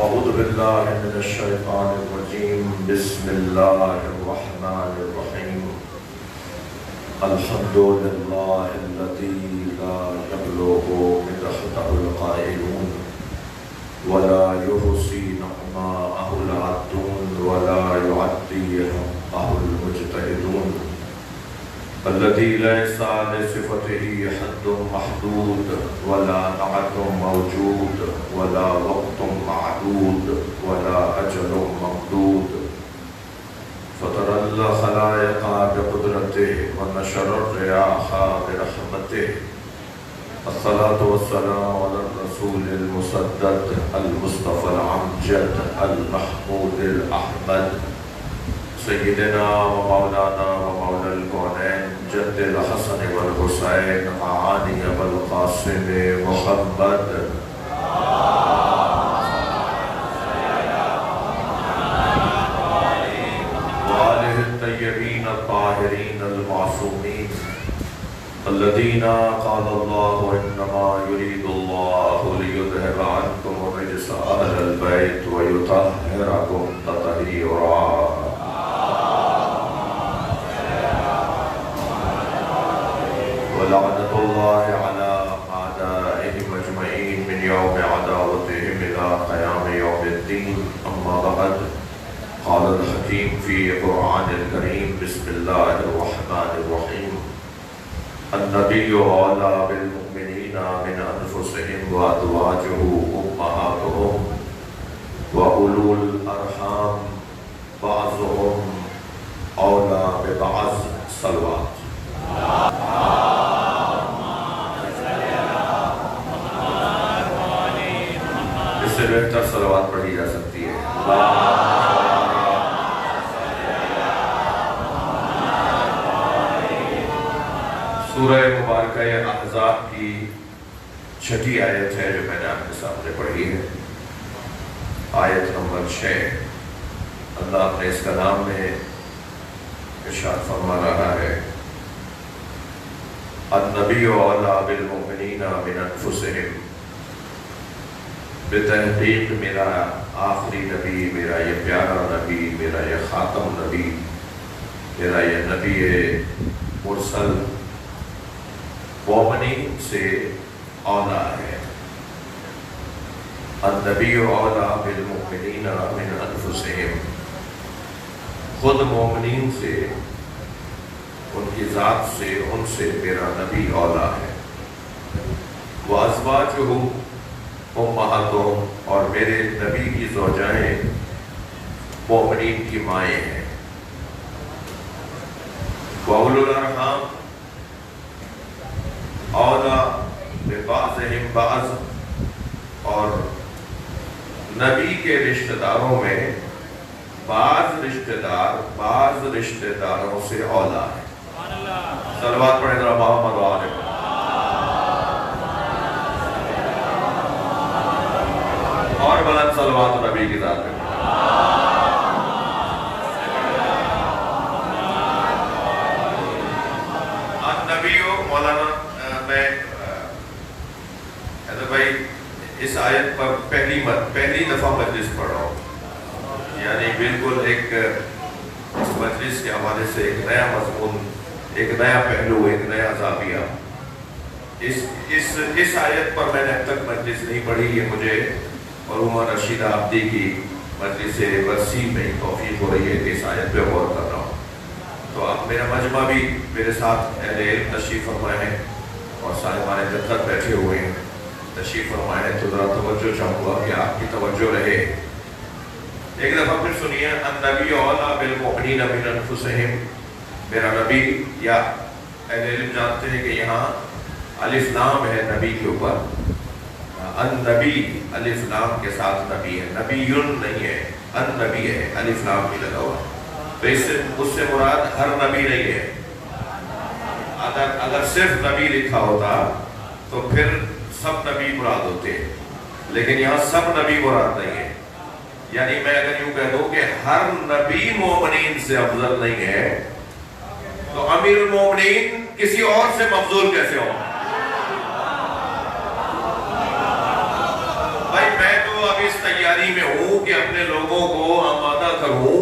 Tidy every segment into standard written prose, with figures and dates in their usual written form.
اعوذ باللہ من الشیطان الرجیم بسم اللہ الرحمن الرحیم الحمد للہ الذی لا یبلغ مدحہ القائلون ولا یحصی نعماءہ العدون ولا یعدی حقہ المجتہدون الذي ليس لصفته حد محدود ولا نعت موجود ولا وقت معدود ولا أجل ممدود فطر الخلائق بقدرته ونشر الرياح برحمته الصلاة والسلام على الرسول المسدد المصطفى الأمجد المحمود الأحمد سیدنا و مولانا و مولا الکونین جد الحسن والحسین معانی والقاسم محمد وآلہ الطیبین الطاہرین المعصومین الذین قال اللہ انما یرید اللہ لیذہب عنکم الرجس اہل البیت ویطہرکم تطہیرا لعنت اللہ علی اعدائهم اجمعین من یوم عداوتهم الى قیام یوم الدین اما بعد قال الحکیم فی قرآن الکریم بسم اللہ الرحمن الرحیم النبی اولی بالمؤمنین من انفسهم وازواجہ امہاتهم واولو الارحام بعضهم اولی ببعض صلوات اس سے بہتر صلوات پڑھی جا سکتی ہے سورہ مبارکہ احزاب کی چھٹی آیت ہے جو میں نے آپ کے سامنے پڑھی ہے آیت نمبر 6 اللہ اپنے اس کلام میں ارشاد فرما رہا ہے النبی اولی بالمؤمنین من انفسهم بتحقیق میرا آخری نبی، میرا یہ پیارا نبی، میرا یہ خاتم نبی، میرا یہ نبی مرسل مومنین سے اولا ہے۔ النبی اولی بالمؤمنین من انفسهم، خود مومنین سے، ان کی ذات سے، ان سے میرا نبی اولا ہے۔ وازواجہ امہاتہم، اور میرے نبی کی زوجائیں مومنین کی مائیں ہیں۔ وَأُولُو الْأَرْحَامِ اولا ببعضہم بعض، اور نبی کے رشتہ داروں میں بعض رشتہ داروں سے اولا ہے۔ صلوات پڑھیں ذرا محمد و آلہ۔ اور بلند صلوات نبی کی ذات میں۔ النبیو مولانا میں حضرت بھائی اس آیت پر پہلی دفعہ مجلس پڑھ رہا ہوں، یعنی بالکل ایک اس مجلس کے حوالے سے ایک نیا مضمون، ایک نیا پہلو، ایک نیا زاویہ۔ اس آیت پر میں نے اب تک مجلس نہیں پڑھی، یہ مجھے مرحومہ رشیدہ عبدی کی مجلس برسی میں توفیق ہو رہی ہے کہ اس آیت پہ غور کر رہا ہوں۔ تو اب میرا مجمع بھی میرے ساتھ اہل علم تشریف فرمائے ہیں اور صاحبان جدت بیٹھے ہوئے ہیں، تشریف فرمائے ہیں، تو ذرا توجہ چاہوں گا کہ آپ کی توجہ رہے۔ ایک دفعہ پھر سنیے، النبی اولی بالمؤمنین من انفسہم، میرا نبی، یا اہل علم جانتے ہیں کہ یہاں الف لام ہے نبی کے اوپر، النبی الف لام کے ساتھ نبی ہے، نبیٌ نہیں ہے، النبی ہے، الف لام بھی لگا ہوا ہے۔ تو اس سے مراد ہر نبی نہیں ہے۔ اگر صرف نبی لکھا ہوتا تو پھر سب نبی مراد ہوتے ہیں، لیکن یہاں سب نبی مراد نہیں ہے۔ یعنی میں اگر یوں کہہ دوں کہ ہر نبی مومنین سے افضل نہیں ہے، تو امیر المومنین کسی اور سے مفضول کیسے ہوں؟ بھائی میں تو ابھی اس تیاری میں ہوں کہ اپنے لوگوں کو آمادہ کروں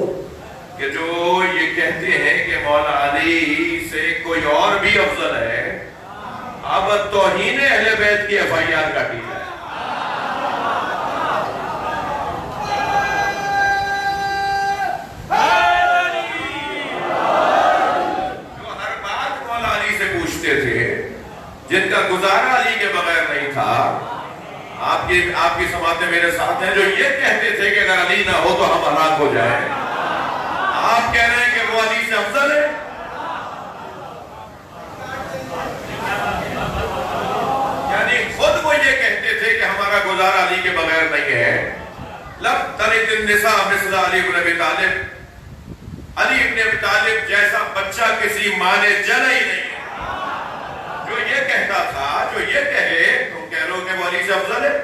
کہ جو یہ کہتے ہیں کہ مولا علی سے کوئی اور بھی افضل ہے، اب توہین اہل بیت کی ایف آئی آر کاٹی جائے۔ جو ہر بات مولا علی سے پوچھتے تھے، جن کا گزارا علی کے بغیر نہیں تھا، آپ کی سماعتیں میرے ساتھ ہیں، جو یہ کہتے تھے کہ اگر علی نہ ہو تو ہم ہلاک ہو جائیں، آپ کہہ رہے ہیں کہ وہ علی سے افضل ہے۔ یعنی خود وہ یہ کہتے تھے کہ ہمارا گزارا علی کے بغیر نہیں ہے۔ لم تلد النساء مثل علی بن ابی طالب، علی بن ابی طالب جیسا بچہ کسی ماں نے جنا ہی نہیں ہے۔ جو یہ کہتا تھا، جو یہ کہے، تم کہہ رہو کہ وہ علی سے افضل ہے۔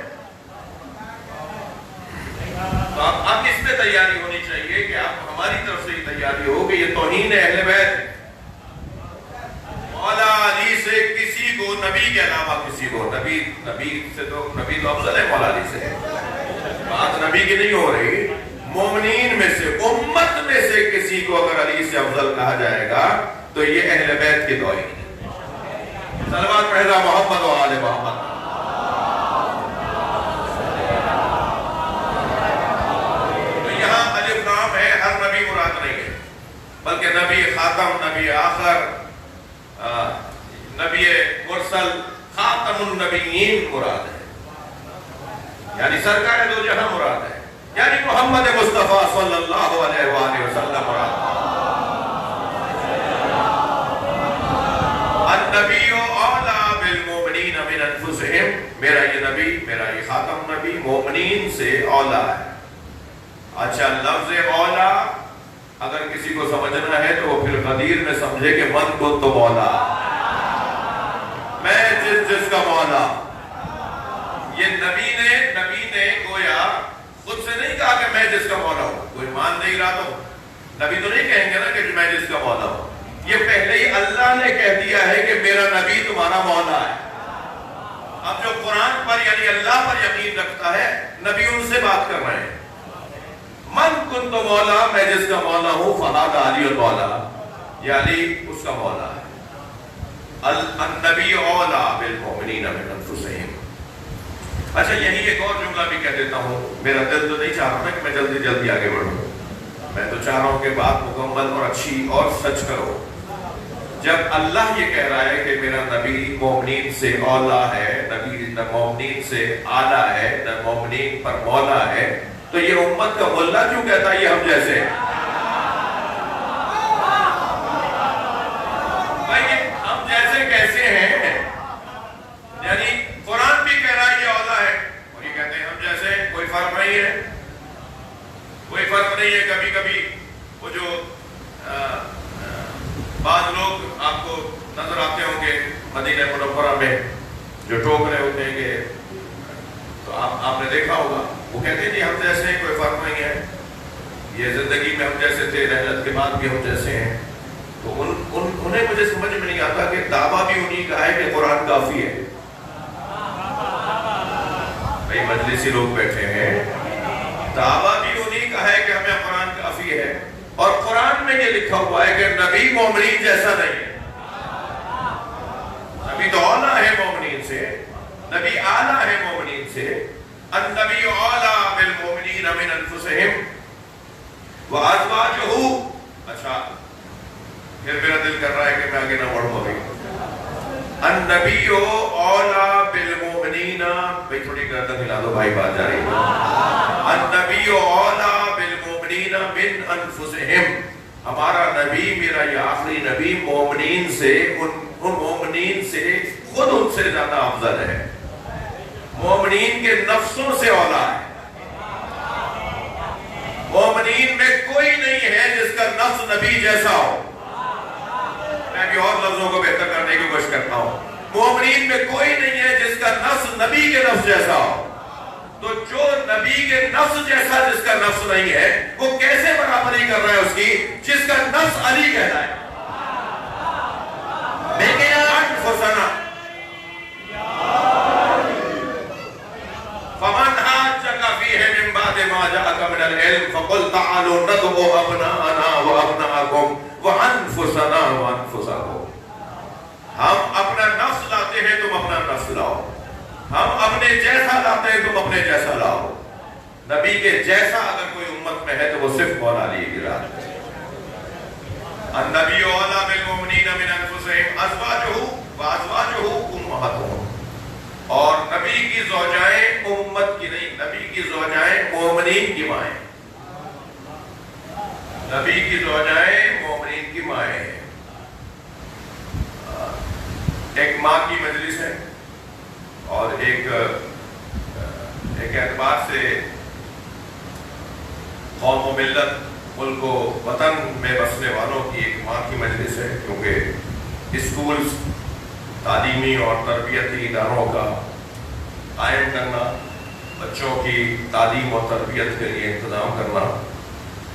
تو اب اس پہ تیاری ہونی چاہیے کہ آپ ہماری طرف سے یہ تیاری ہو کہ یہ توہین اہل بیت ہے۔ مولا علی سے کسی کو، نبی کے علاوہ کسی کو، نبی سے تو نبی تو افضل ہے مولا علی سے، بات نبی کی نہیں ہو رہی، مومنین میں سے، امت میں سے کسی کو اگر علی سے افضل کہا جائے گا تو یہ اہل بیت کی توہین ہے۔ صلوات پڑھنا محمد و آل محمد۔ تو یہاں الف لام ہے، ہر نبی مراد نہیں ہے، بلکہ نبی خاتم، نبی آخر، نبی مرسل، خاتم النبیین مراد ہے، یعنی سرکار دو جہاں مراد ہے، یعنی محمد مصطفیٰ صلی اللہ علیہ وآلہ وسلم مراد ہے۔ النبی اولیٰ بالمؤمنین من انفسہم، میرا یہ نبی، میرا یہ خاتم نبی مومنین سے اولیٰ ہے۔ اچھا، لفظ اولیٰ اگر کسی کو سمجھنا ہے تو وہ پھر غدیر میں سمجھے کہ من کنت مولا، میں جس کا مولا۔ یہ نبی نے گویا خود سے نہیں کہا کہ میں جس کا مولا ہوں، کوئی مان نہیں رہا تو نبی تو نہیں کہیں گے نا کہ میں جس کا مولا ہوں، یہ پہلے ہی اللہ نے کہہ دیا ہے کہ میرا نبی تمہارا مولا ہے۔ اب جو قرآن پر یعنی اللہ پر یقین رکھتا ہے، نبی ان سے بات کر رہے ہیں، من کنت مولا، میں جس کا مولا ہوں، فہذا علی المولا، یہ علی اس کا مولا ہے۔ النبی اولیٰ بالمؤمنین من انفسہم۔ اچھا، یہی ایک اور جملہ بھی کہہ دیتا ہوں، میرا دل تو نہیں چاہ رہا کہ میں جلدی آگے بڑھوں، میں تو چاہ رہا ہوں کہ بات مکمل اور اچھی اور سچ کرو۔ جب اللہ یہ کہہ رہا ہے کہ میرا نبی مومنین سے اولیٰ ہے، نبی مومنین سے اعلیٰ ہے، مومنین پر مولا ہے، تو یہ امت کا مولا کیوں کہتا ہے یہ ہم جیسے ہیں؟ ہم جیسے کیسے ہیں؟ یعنی قرآن بھی کہہ رہا ہے یہ اولیٰ ہے، اور یہ کہتے ہیں ہم جیسے ہیں، کوئی فرق نہیں ہے، کوئی فرق نہیں ہے۔ کبھی کبھی وہ جو بعض لوگ آپ کو نظر آتے ہوں گے مدینہ منورہ میں جو ٹوک رہے ہوتے ہیں کہ، تو آپ نے دیکھا ہوگا، وہ کہتے ہیں جی ہم جیسے ہیں، کوئی فرق نہیں ہے، یہ زندگی میں ہم جیسے تھے، رحلت کے بعد بھی ہم جیسے ہیں۔ تو انہیں مجھے سمجھ میں نہیں آتا کہ دعویٰ بھی انہیں کا ہے کہ قرآن کافی ہے۔ بھئی مجلسی لوگ بیٹھے ہیں، دعویٰ بھی انہیں کا ہے کہ ہمیں قرآن کافی ہے، اور قرآن میں یہ لکھا ہوا ہے کہ نبی مومنین جیسا نہیں ہے۔ نبی تو اولیٰ ہے مومنین سے، نبی اعلیٰ ہے مومنین سے۔ النبی اولیٰ بالمؤمنین من انفسہم وازواجہ۔ اچھا، پھر میرا دل کر رہا ہے کہ میں آگے نہ بڑھوں ابھی۔ النبی اولیٰ بالمؤمنین، بھئی تھوڑی گردن ہلا دو بھائی، بات جا رہی ہے۔ النبی اولیٰ بالمؤمنین من انفسہم، ہمارا نبی، میرا یہ آخری نبی مومنین سے، ان مومنین سے، خود ان سے زیادہ افضل ہے، مومنین کے نفسوں سے اولیٰ ہے۔ مومنین میں کوئی نہیں ہے جس کا نفس نبی جیسا ہو۔ میں بھی اور لفظوں کو بہتر کرنے کی کوشش کرتا ہوں، مومنین میں کوئی نہیں ہے جس کا نفس نبی کے نفس جیسا ہو۔ تو جو نبی کے نفس جیسا جس کا نفس نہیں ہے، وہ کیسے برابری کر رہا ہے اس کی جس کا نفس علی کہتا ہے؟ فمن حاجك فيه من بعد ما جاءك من العلم فقل تعالوا ندعو ابناءنا وابناءکم وانفسنا وانفسکم. ہم اپنا نفس لاتے ہیں، تم اپنا نفس لاؤ. ہم اپنے جیسا لاتے ہیں، تم اپنے جیسا لاؤ. نبی کے جیسا اگر کوئی امت میں ہے تو وہ صرف مولا علی گرا. النبی اولیٰ بالمؤمنین من انفسہم ازواجہ وازواجہ امہاتہم. اور نبی کی زوجائیں امت کی نہیں، نبی کی زوجائیں مومنین کی مائیں. نبی کی زوجائیں مومنین کی مائیں ہیں. ایک ماں کی مجلس ہے اور ایک اعتبار سے قوم و ملت، ملک و وطن میں بسنے والوں کی ایک ماں کی مجلس ہے، کیونکہ اسکولز، تعلیمی اور تربیتی اداروں کا قائم کرنا، بچوں کی تعلیم اور تربیت کے لیے انتظام کرنا،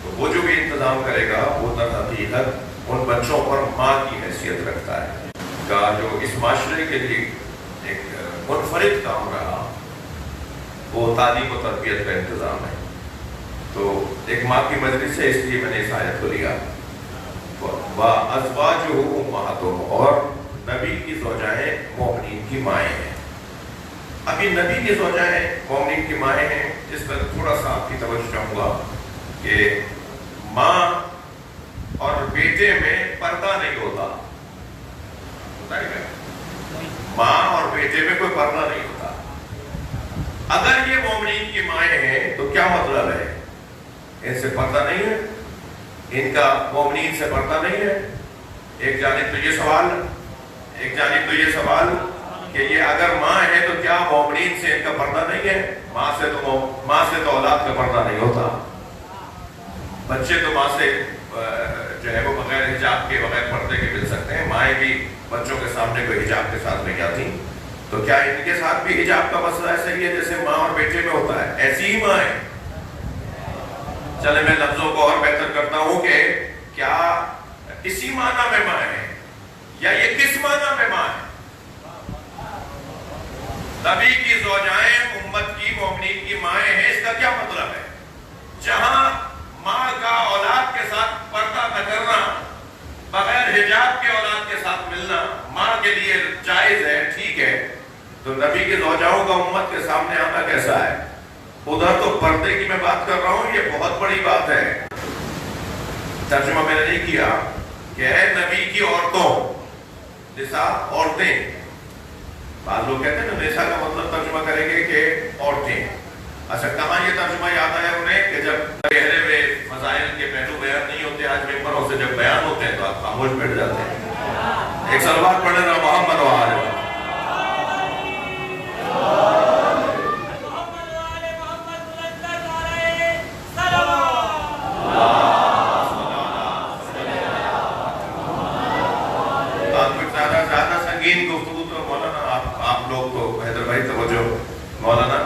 تو وہ جو بھی انتظام کرے گا وہ در حقیقت ان بچوں پر ماں کی حیثیت رکھتا ہے. کا جو اس معاشرے کے لیے ایک منفرد کام رہا وہ تعلیم و تربیت کا انتظام ہے. تو ایک ماں کی مجلس ہے، اس لیے میں نے اس آیت کو لیا. وَأَزْوَاجُهُ أُمَّهَاتُهُمْ، اور نبی کی زوجائیں مومنین کی مائیں ہیں. ابھی نبی کی زوجائیں مومنین کی مائیں ہیں، اس پر تھوڑا سا آپ کی توجہ چاہوں گا کہ ماں اور بیٹے میں پردہ نہیں ہوتا. ماں اور بیٹے میں کوئی پردہ نہیں ہوتا. اگر یہ مومنین کی مائیں ہیں تو کیا مطلب ہے؟ ان سے پردہ نہیں ہے، ان کا مومنین سے پردہ نہیں ہے. ایک جانب تو یہ سوال کہ یہ اگر ماں ہے تو کیا مومنین سے ان کا پردہ نہیں ہے؟ ماں سے تو اولاد کا پردہ نہیں ہوتا. بچے تو ماں سے جو ہے وہ بغیر حجاب کے، بغیر پردے کے مل سکتے ہیں. مائیں بھی بچوں کے سامنے کوئی حجاب کے ساتھ نہیں آتی. تو کیا ان کے ساتھ بھی حجاب کا مسئلہ ایسا ہی ہے جیسے ماں اور بیٹے میں ہوتا ہے؟ ایسی ہی ماں ہے. چلے میں لفظوں کو اور بہتر کرتا ہوں کہ کیا اسی معنی میں ماں ہے یا یہ کس معنی میں ماں ہے؟ نبی کی زوجائیں امت کی مومنین کی مائیں ہیں، اس کا کیا مطلب ہے؟ جہاں ماں کا اولاد کے ساتھ پردہ نہ کرنا، بغیر حجاب کے اولاد کے ساتھ ملنا ماں کے لیے جائز ہے، ٹھیک ہے، تو نبی کی زوجاؤں کا امت کے سامنے آنا کیسا ہے؟ ادھر تو پردے کی میں بات کر رہا ہوں، یہ بہت بڑی بات ہے. ترجمہ میں نے نہیں کیا کہ اے نبی کی عورتوں، نساء عورتیں. بعض لوگ کہتے ہیں نا نساء کا مطلب ترجمہ کریں گے کہ عورتیں. اچھا، کہاں یہ ترجمہ یاد آیا انہیں کہ جب گہرے ہوئے مسائل کے پہلو بیان نہیں ہوتے، آج ممبروں سے جب بیان ہوتے ہیں تو آپ خاموش بیٹھ جاتے ہیں. ایک صلوات پڑھیں نا محمد و آل محمد. گفتگو تو مولانا آپ لوگ تو حیدر بھائی توجہ. مولانا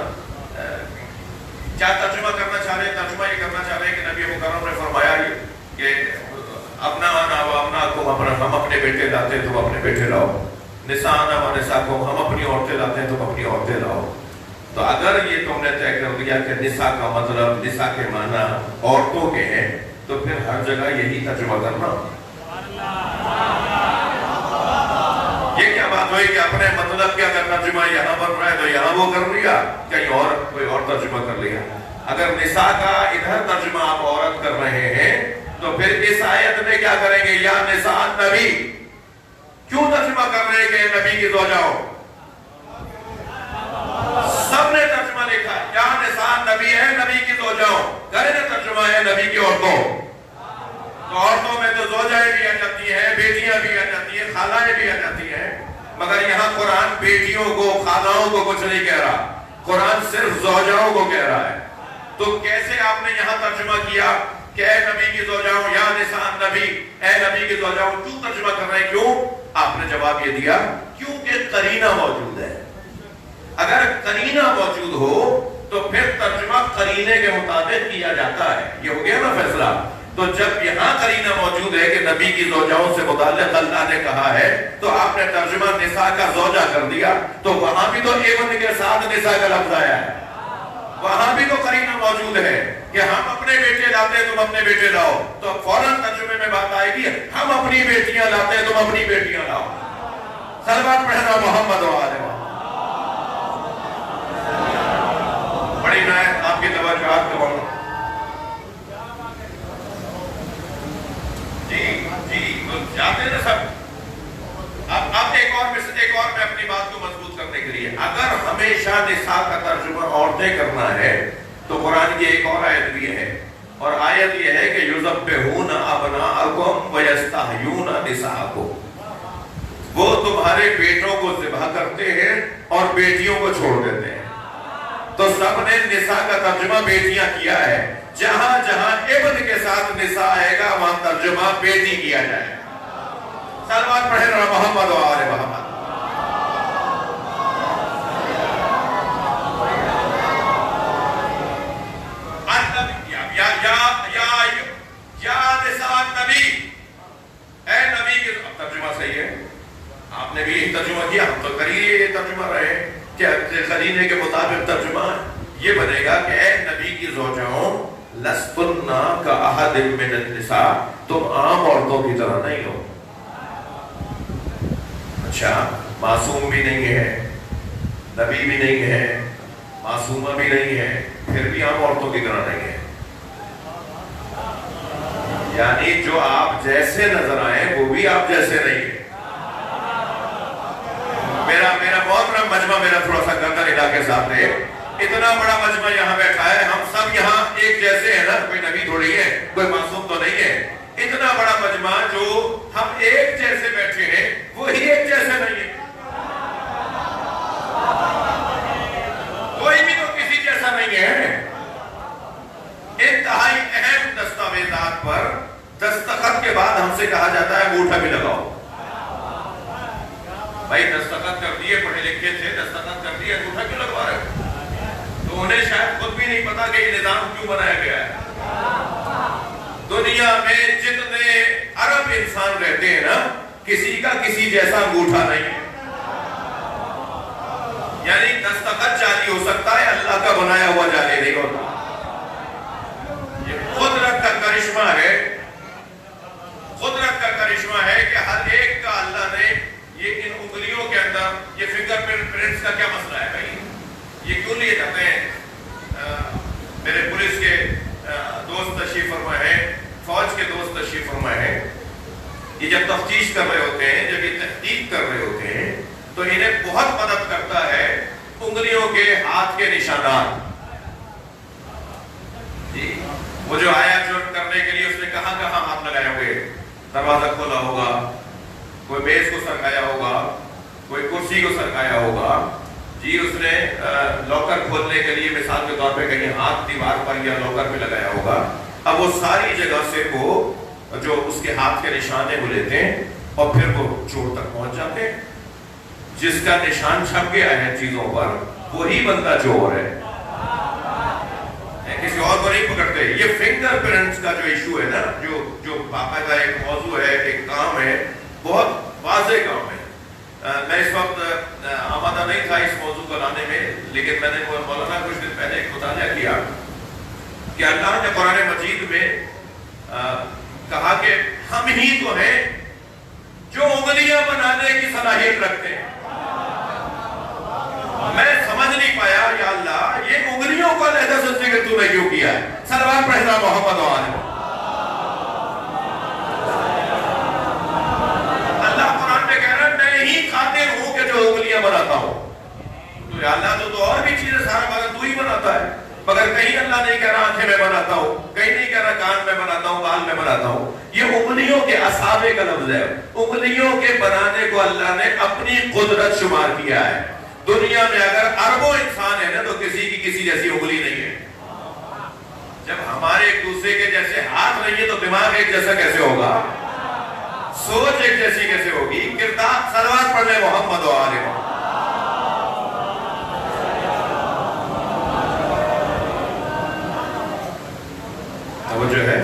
کیا ترجمہ کرنا چاہ رہے ہیں؟ ترجمہ یہ کرنا چاہ رہے ہیں کہ نبی مکرم نے فرمایا کہ ابناءنا و ابناءکم، ہم اپنے بیٹے لاتے ہیں تم اپنے بیٹے لاؤ. نساءنا و نساءکم، ہم اپنی عورتیں لاتے ہیں تم اپنی عورتیں لاؤ. تو اگر یہ تم نے طے کر دیا کہ نساء کا مطلب، نساء کے معنی عورتوں کے ہیں، تو پھر ہر جگہ یہی ترجمہ کرنا. یہ کیا بات ہوئی کہ اپنے مطلب کیا کرنا، ترجمہ یہاں بن رہا ہے تو یہاں وہ کر لیا، کہیں اور کوئی اور ترجمہ کر لیا. اگر نساء کا ادھر ترجمہ آپ عورت کر رہے ہیں تو پھر اس آیت میں کیا کریں گے؟ یا نساء نبی کیوں ترجمہ کر رہے ہیں کہ نبی کی زوجاؤں؟ سب نے ترجمہ لکھا یا نساء نبی ہے، نبی کی زوجاؤں. کرے نا ترجمہ ہے نبی کی عورتوں. تو عورتوں میں تو زوجائیں بھی آ جاتی ہیں، بیٹیاں بھی آ جاتی ہیں، خالائیں بھی آ جاتی ہیں. مگر یہاں قرآن بیٹیوں کو، خالاؤں کو کچھ نہیں کہہ رہا، قرآن صرف زوجاؤں کو کہہ رہا ہے. تو کیسے آپ نے یہاں ترجمہ کیا کہ اے نبی کی زوجاؤں، یا نساء نبی، اے نبی کی زوجاؤں؟ کیوں ترجمہ کر رہے ہیں؟ کیوں؟ آپ نے جواب یہ دیا کیونکہ قرینہ موجود ہے. اگر قرینہ موجود ہو تو پھر ترجمہ قرینے کے مطابق کیا جاتا ہے. یہ ہو گیا نا فیصلہ. تو جب یہاں قرینہ موجود ہے کہ نبی کی زوجاؤں سے متعلق اللہ نے کہا ہے تو آپ نے ترجمہ نساء کا زوجہ کر دیا. تو وہاں بھی تو ایون کے ساتھ نساء کا لفظ آیا ہے، وہاں بھی تو قرینہ موجود ہے کہ ہم اپنے بیٹے لاتے ہیں تم اپنے بیٹے لاؤ، تو فوراً ترجمے میں بات آئے گی ہم اپنی بیٹیاں لاتے ہیں تم اپنی بیٹیاں لاؤ۔ صلوات پڑھنا محمد و آل محمد۔ بڑی نایت آپ کی توجہات کو بڑھنا۔ جی جاتے ہیں نا سب۔ اب ایک اور میں اپنی بات کو مضبوط کرنے کے لیے، اگر ہمیشہ نساء کا ترجمہ عورتیں کرنا ہے تو قرآن کی ایک اور آیت بھی ہے، اور آیت یہ ہے کہ یذبحون ابناءکم ویستحیون نساءکم، وہ تمہارے بیٹوں کو ذبح کرتے ہیں اور بیٹیوں کو چھوڑ دیتے ہیں۔ تو سب نے نساء کا ترجمہ بیٹیاں کیا ہے، جہاں جہاں ابن کے ساتھ نساء آئے گا وہاں ترجمہ بیٹی کیا جائے گا۔ صلوات پڑھیں محمد و آل محمد۔ یا نساء نبی، اے نبی کے ترجمہ صحیح ہے، آپ نے بھی ترجمہ کیا، ہم تو کریے ترجمہ رہے کہ قرینہ کے مطابق ترجمہ یہ بنے گا کہ اے نبی کی زوجاؤں لستن کاحد من النساء، تم عام عورتوں کی طرح نہیں ہو۔ اچھا، معصوم بھی نہیں ہے، نبی بھی نہیں ہے، معصومہ بھی نہیں ہے، پھر بھی عام عورتوں کی طرح نہیں ہے، یعنی جو آپ جیسے نظر آئیں وہ بھی آپ جیسے نہیں ہیں۔ میرا محترم مجمع میرا تھوڑا سا گندر علاقے ساتھ ہے، اتنا بڑا مجمع یہاں بیٹھا ہے، ہم سب یہاں ایک جیسے ہیں نا، کوئی نبی تھوڑی ہے، کوئی معصوم تو نہیں ہے۔ اتنا بڑا مجمع جو ہم ایک جیسے بیٹھے ہیں وہی ایک جیسے نہیں ہے، کوئی بھی تو کسی جیسا نہیں ہے۔ انتہائی اہم دستاویزات پر دستخط کے بعد ہم سے کہا جاتا ہے انگوٹھا بھی لگاؤ۔ بھائی دستخط کر دیے، پڑھے لکھے تھے، دستخط کر دیے، انگوٹھا کیوں لگوا رہے؟ تو انہیں شاید خود بھی نہیں پتا کہ یہ نظام کیوں بنایا گیا ہے۔ دنیا میں جتنے عرب انسان رہتے ہیں نا، کسی کا کسی جیسا انگوٹھا نہیں ہے، یعنی دستخط جعلی ہو سکتا ہے، اللہ کا بنایا ہوا جعلی نہیں ہوتا۔ یہ قدرت کا کرشمہ ہے، قدرت کا کرشمہ ہے کہ ہر ایک کا اللہ نے یہ ان انگلیوں کے اندر یہ فنگر پرنٹس کا کیا مسئلہ ہے بھائی؟ یہ کیوں لیے جاتے ہیں؟ میرے پولیس کے دوست تشریف فرما ہے، فوج کے دوست تشریف فرما ہے، یہ جب تفتیش کر رہے ہوتے ہیں، جب یہ تحقیق کر رہے ہوتے ہیں تو انہیں بہت مدد کرتا ہے انگلیوں کے ہاتھ کے نشانات۔ جی وہ جو آیا چوٹ کرنے کے لیے اس نے کہاں کہاں ہاتھ لگائے ہوئے، دروازہ کھولا ہوگا، کوئی میز کو سرکایا ہوگا، کوئی کرسی کو سرکایا ہوگا، جی اس نے لاکر کھولنے کے لیے مثال کے طور پہ کہیں ہاتھ دیوار پر یا لاکر پہ لگایا ہوگا۔ اب وہ ساری جگہ سے وہ جو اس کے ہاتھ کے نشان ہے وہ لیتے ہیں اور پھر وہ چور تک پہنچ جاتے ہیں۔ جس کا نشان چھپ گیا ہے چیزوں پر وہی بندہ چور ہے، کسی اور کو نہیں پکڑتے۔ یہ فنگر پرنٹس کا جو ایشو ہے نا، جو باقاعدہ ایک موضوع ہے، ایک کام ہے، بہت واضح کام ہے۔ میں اس وقت آمادہ نہیں تھا اس موضوع کو لانے میں، لیکن میں نے مولانا کچھ دن پہلے ایک مطالعہ کیا کہ اللہ نے قرآن مجید میں کہا کہ ہم ہی تو ہیں جو انگلیاں بنانے کی صلاحیت رکھتے ہیں۔ میں سمجھ نہیں پایا یا اللہ یہ انگلیوں کو علیحدہ سے ذکر تو نے کیوں کیا ہے؟ صلوات پڑھنا محمد و آل محمد۔ اللہ قرآن میں کہہ رہا ہے میں ہی قادر ہوں کہ جو انگلیاں بناتا ہوں۔ تو یا اللہ تو اور بھی چیزیں سارا مگر تو ہی بناتا ہے، مگر کہیں اللہ نہیں کہہ رہا آنکھیں میں بناتا ہوں، کہیں نہیں کہہ رہا کان میں بناتا ہوں، بال میں بناتا ہوں۔ یہ انگلیوں کے اصابع کا لفظ ہے، انگلیوں کے بنانے کو اللہ نے اپنی قدرت شمار کیا ہے۔ دنیا میں اگر اربوں انسان ہے نا تو کسی کی کسی جیسی انگلی نہیں ہے۔ جب ہمارے ایک دوسرے کے جیسے ہاتھ نہیں ہے تو دماغ ایک جیسا کیسے ہوگا، سوچ ایک جیسی کیسے ہوگی، کردار۔ صلوات پڑھ لیں محمد و آل محمد۔ وہ جو ہے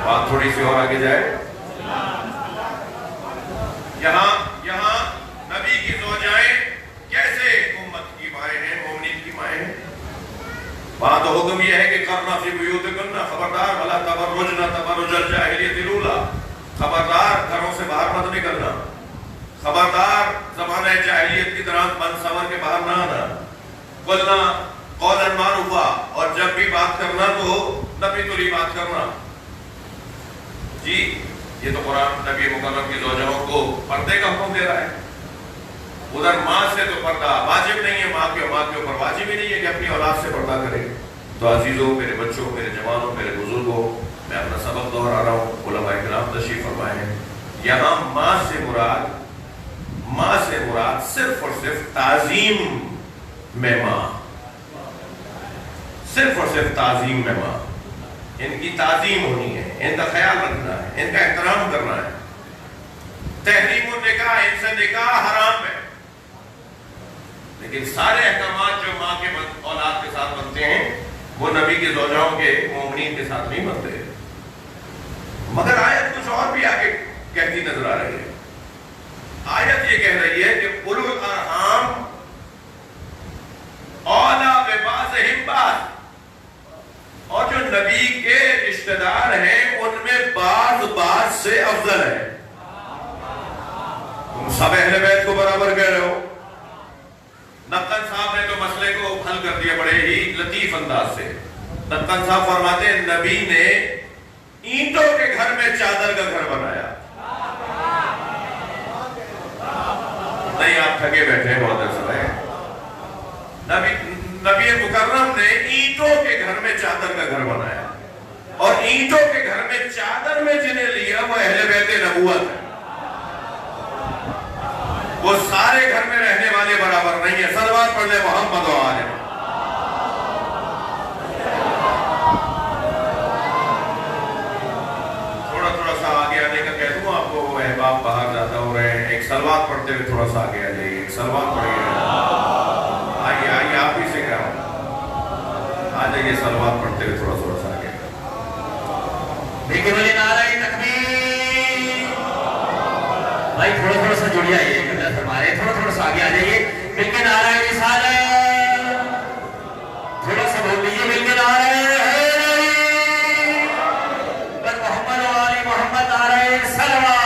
بات تھوڑی سی اور آگے جائے، یہاں نبی کی زوجائیں کیسے امت کی مائیں ہیں، مومنین کی مائیں ہیں۔ تو حکم یہ ہے کہ کرنا فی بیوتکن، خبردار ولا تبرجنا تبرج الجاہلیۃ الاولی، خبردار گھروں سے باہر مت نکلنا، خبردار زمانہ جاہلیت کی طرح بن سنور کے باہر نہ آنا، قلنا قولا معروفا، اور جب بھی بات کرنا تو نبی تولی بات کرنا. جی یہ تو قرآن نبی مکرم کی زوجہوں کو پردے کا حکم دے رہا ہے. ادھر ماں سے تو پردہ واجب نہیں ہے، ماں کے اوپر واجب ہی نہیں ہے کہ اپنی اولاد سے پردہ کرے. تو عزیزوں، میرے بچوں، میرے جوانوں، میرے بزرگوں، میں اپنا سبق دہرا رہا ہوں. علماء کرام تشریف فرمائے ہیں. یہاں ماں سے مراد صرف اور صرف تعظیم میں ماں، صرف اور صرف تعظیم میں ماں. ان کی تعظیم ہونی ہے، ان کا خیال رکھنا ہے، ان کا احترام کرنا ہے. تحریم النکاح، ان سے نکاح حرام ہے، لیکن سارے احکامات جو ماں کے اولاد کے ساتھ بنتے ہیں وہ نبی کے زوجہوں کے مومنین کے ساتھ نہیں بنتے. مگر آیت کچھ اور بھی آگے کہتی نظر آ رہی ہے. آیت یہ کہہ رہی ہے کہ اولو الارحام اولی ببعضہم بعض، اور جو نبی کے رشتہ دار ہیں ان میں بعض سے افضل ہے. تم سب اہل بیت کو برابر کہہ رہے ہو. نقن صاحب نے تو مسئلے کو حل کر دیا بڑے ہی لطیف انداز سے. نقن صاحب فرماتے ہیں نبی نے اینٹوں کے گھر میں چادر کا گھر بنایا. نہیں آپ تھکے بیٹھے ہیں بہت عرصہ ہے. نبی مکرم نے اینٹوں کے گھر میں چادر کا گھر بنایا، اور اینٹوں کے گھر میں چادر میں جنہیں لیا وہ اہل بیت نبوت ہے. وہ سارے گھر میں رہنے والے برابر نہیں ہیں. صلوات پڑھ لیں محمد و آل محمد. تھوڑا سا آگے آنے کا کہہ دوں آپ کو. احباب باہر زیادہ ہو رہے ہیں، ایک صلوات پڑھتے ہوئے تھوڑا سا آگے آ جائیے. ایک صلوات پڑھیے. آئیے آپ ہی سے کہہ رہا ہوں، آ جائیے صلوات پڑھتے ہوئے تھوڑا سا آگے. دیکھیں بھائی نعرہ تکبیر. بھائی تھوڑا سا جڑ جائیے، ہمارے تھوڑا سا آگے آ جائیے. مل کے نعرہ رسالت تھوڑا سا بول لیجیے. مل کے نعرہ محمد و آل محمد، نعرہ صلوات.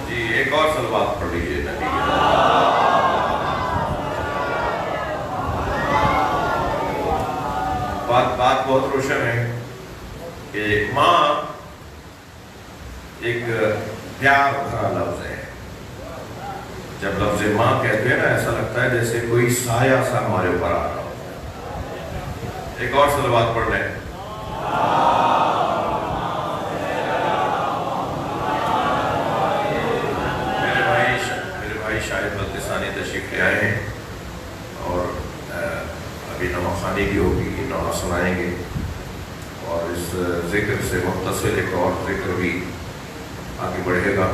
جی ایک اور صلوات پڑھ لیجیے نبی. بات بہت روشن ہے کہ ماں ایک پیار بھرا لفظ ہے. جب لفظ ماں کہتے ہیں نا ایسا لگتا ہے جیسے کوئی سایہ سا ہمارے اوپر آ رہا ہو. ایک اور صلوات پڑھ لیں. میرے بھائی شاہد بلتستانی تشریف لے آئے ہیں اور ابھی نماز خوانی بھی ہوگی، نماز سنائیں گے، اور اس ذکر سے متصل ایک اور ذکر بھی آگے بڑھے گا.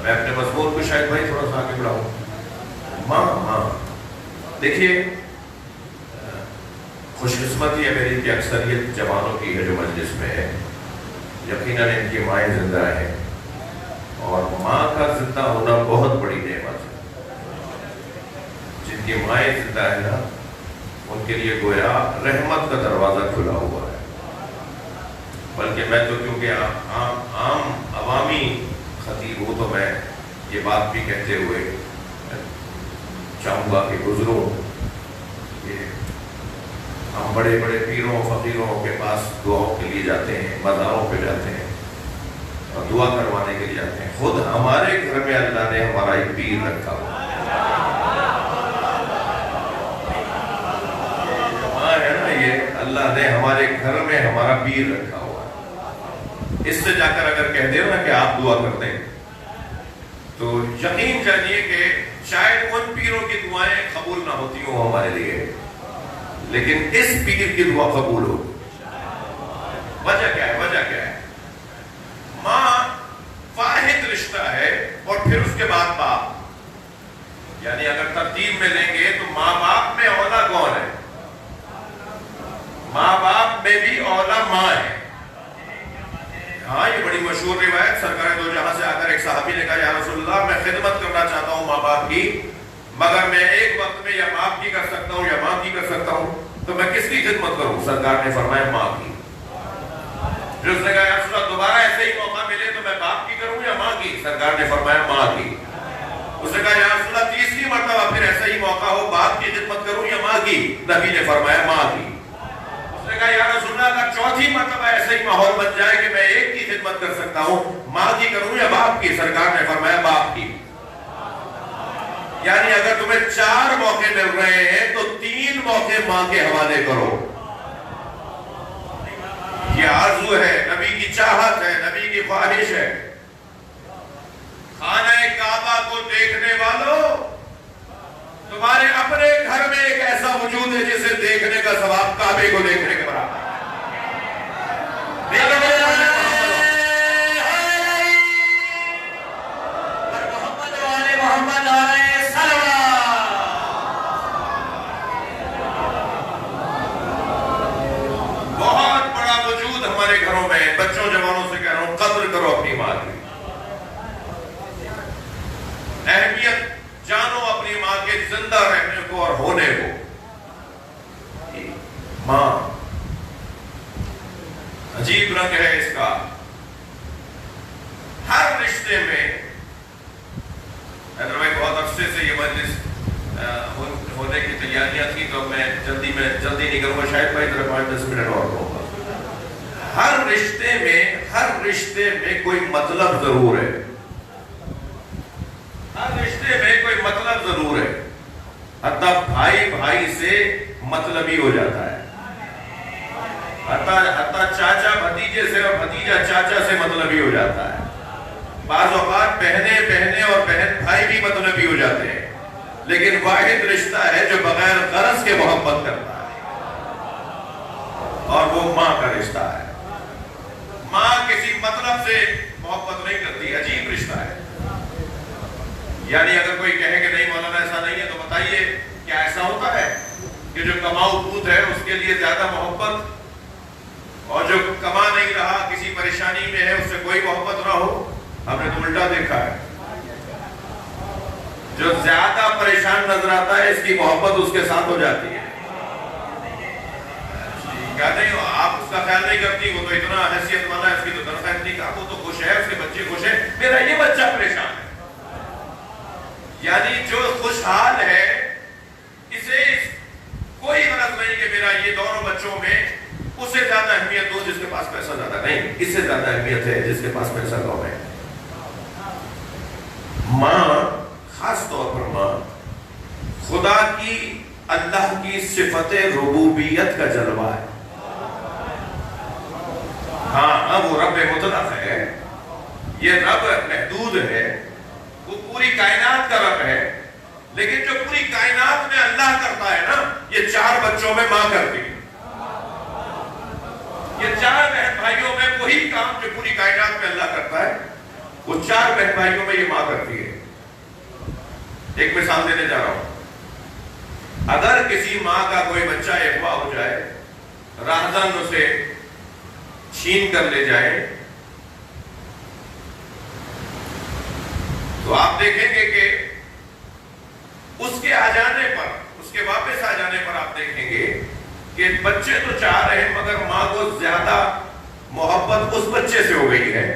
میں اپنے مضمون کو شاید بھائی تھوڑا سا آگے بڑھاؤں. ماں دیکھیے، خوش قسمتی ہے میری کہ اکثریت جوانوں کی ہے جو مجلس میں ہے. یقیناً ان کی مائیں زندہ ہیں، اور ماں کا زندہ ہونا بہت بڑی نعمت ہے. جن کی مائیں زندہ ہے نا ان کے لیے گویا رحمت کا دروازہ کھلا ہوا ہے. بلکہ میں تو کیونکہ عام عوامی خطیب ہوں تو میں یہ بات بھی کہتے ہوئے چاہوں گا کہ گزروں کہ ہم بڑے بڑے پیروں فقیروں کے پاس دعاؤں کے لیے جاتے ہیں، مزاروں پہ جاتے ہیں اور دعا کروانے کے لیے جاتے ہیں. خود ہمارے گھر میں اللہ نے ہمارا ایک پیر رکھا ہوا ہے نا. یہ اللہ نے ہمارے گھر میں ہمارا پیر رکھا ہوا ہے. اس سے جا کر اگر کہہ دے نا کہ آپ دعا کر دیں تو یقین جانیے کہ شاید ان پیروں کی دعائیں قبول نہ ہوتی ہوں ہمارے لیے، لیکن اس پیر کی دعا قبول ہو. وجہ کیا ہے؟ ماں واحد رشتہ ہے، اور پھر اس کے بعد باپ. یعنی اگر ترتیب میں لیں گے تو ماں باپ میں اولا کون ہے؟ ماں باپ میں بھی اولا ماں ہے. ہاں یہ بڑی مشہور روایت، سرکار دو جہاں سے آ کر ایک صحابی نے کہا یا رسول اللہ میں خدمت کرنا چاہتا ہوں ماں باپ کی، مگر میں ایک وقت میں یا باپ کی کر سکتا ہوں یا ماں کی کر سکتا ہوں، تو میں کس کی خدمت کروں؟ سرکار نے فرمایا ماں کی۔ جو اس نے کہا یا رسول اللہ دوبارہ ایسے ہی موقع ملے تو میں باپ کی کروں یا ماں کی؟ سرکار نے فرمایا ماں کی۔ اس نے کہا یا رسول اللہ تیسری مرتبہ پھر ایسا ہی موقع ہو باپ کی خدمت کروں یا ماں کی؟ نبی نے فرمایا ماں کی۔ اس نے کہا یا رسول اللہ اگر چوتھی مرتبہ ایسا ہی ماحول بن جائے کہ میں ایک کی خدمت کر سکتا ہوں، ماں کی کروں یا باپ کی؟ سرکار نے فرمایا باپ کی۔ یعنی اگر تمہیں 4 موقع مل رہے ہیں تو 3 موقع ماں کے حوالے کرو۔ یہ آرزو ہے، نبی کی چاہت ہے، نبی کی خواہش ہے۔ خانہ کعبہ کو دیکھنے والوں، تمہارے اپنے گھر میں ایک ایسا وجود ہے جسے دیکھنے کا ثواب کعبے کو دیکھنے کے برابر ہے۔ بہت بڑا وجود ہمارے گھروں میں، بچوں جوانوں سے کہہ رہا ہوں قدر کرو اپنی ماں کی، اہمیت جانو اپنی ماں کے زندہ رہنے کو اور ہونے کو۔ ماں عجیب رنگ ہے اس کا، ہر رشتے میں۔ حیدر بھائی بہت عرصے سے یہ مجلس ہونے کی تیاریاں تھی تو میں جلدی نہیں کروں گا، شاید میں ادھر 5-10 منٹ اور کروں گا۔ ہر رشتے میں کوئی مطلب ضرور ہے، ہر رشتے میں کوئی مطلب ضرور ہے، حتیٰ بھائی سے مطلبی ہو جاتا ہے، حتیٰ چاچا بھتیجے سے اور بھتیجا چاچا سے مطلبی ہو جاتا ہے، بعض اوقات بہنیں اور بہن بھائی بھی مطلبی ہو جاتے ہیں، لیکن واحد رشتہ ہے جو بغیر غرض کے محبت کرتا ہے، اور وہ ماں کا رشتہ ہے۔ ماں کسی مطلب سے محبت نہیں کرتی، عجیب رشتہ ہے۔ یعنی اگر کوئی کہے کہ نہیں مولانا ایسا نہیں ہے تو بتائیے کیا ایسا ہوتا ہے کہ جو کماؤ پوت ہے اس کے لیے زیادہ محبت، اور جو کما نہیں رہا کسی پریشانی میں ہے اس سے کوئی محبت نہ ہو؟ ہم نے تو الٹا دیکھا ہے، جو زیادہ پریشان نظر آتا ہے اس کی محبت اس کے ساتھ ہو جاتی ہے۔ کیا نہیں آپ اس کا خیال نہیں کرتی، وہ تو اتنا حیثیت والا ہے، اس کی تو درخواست نہیں کہا، وہ تو خوش ہے، اس کے بچے خوش ہیں، میرا یہ بچہ پریشان ہے۔ یعنی جو خوشحال ہے اسے کوئی غرض نہیں کہ میرا یہ دونوں بچوں میں اسے زیادہ اہمیت دو جس کے پاس پیسہ زیادہ، نہیں، اس سے زیادہ اہمیت ہے جس کے پاس پیسہ کم ہے۔ ماں، خاص طور پر ماں، خدا کی، اللہ کی صفت ربوبیت کا جلوہ ہے۔ ہاں وہ رب مطلق ہے، یہ رب محدود ہے، وہ پوری کائنات کا رب ہے، لیکن جو پوری کائنات میں اللہ کرتا ہے نا، یہ 4 بچوں میں ماں کرتی ہے۔ یہ 4 بہن بھائیوں میں وہی کام جو پوری کائنات میں اللہ کرتا ہے، وہ 4 بہن بھائیوں میں یہ ماں کرتی ہے۔ ایک مثال دینے جا رہا ہوں، اگر کسی ماں کا کوئی بچہ اغوا ہو جائے، راہزن اسے چھین کر لے جائے، تو آپ دیکھیں گے کہ اس کے آ جانے پر، اس کے واپس آ جانے پر آپ دیکھیں گے کہ بچے تو 4 ہیں مگر ماں کو زیادہ محبت اس بچے سے ہو گئی ہے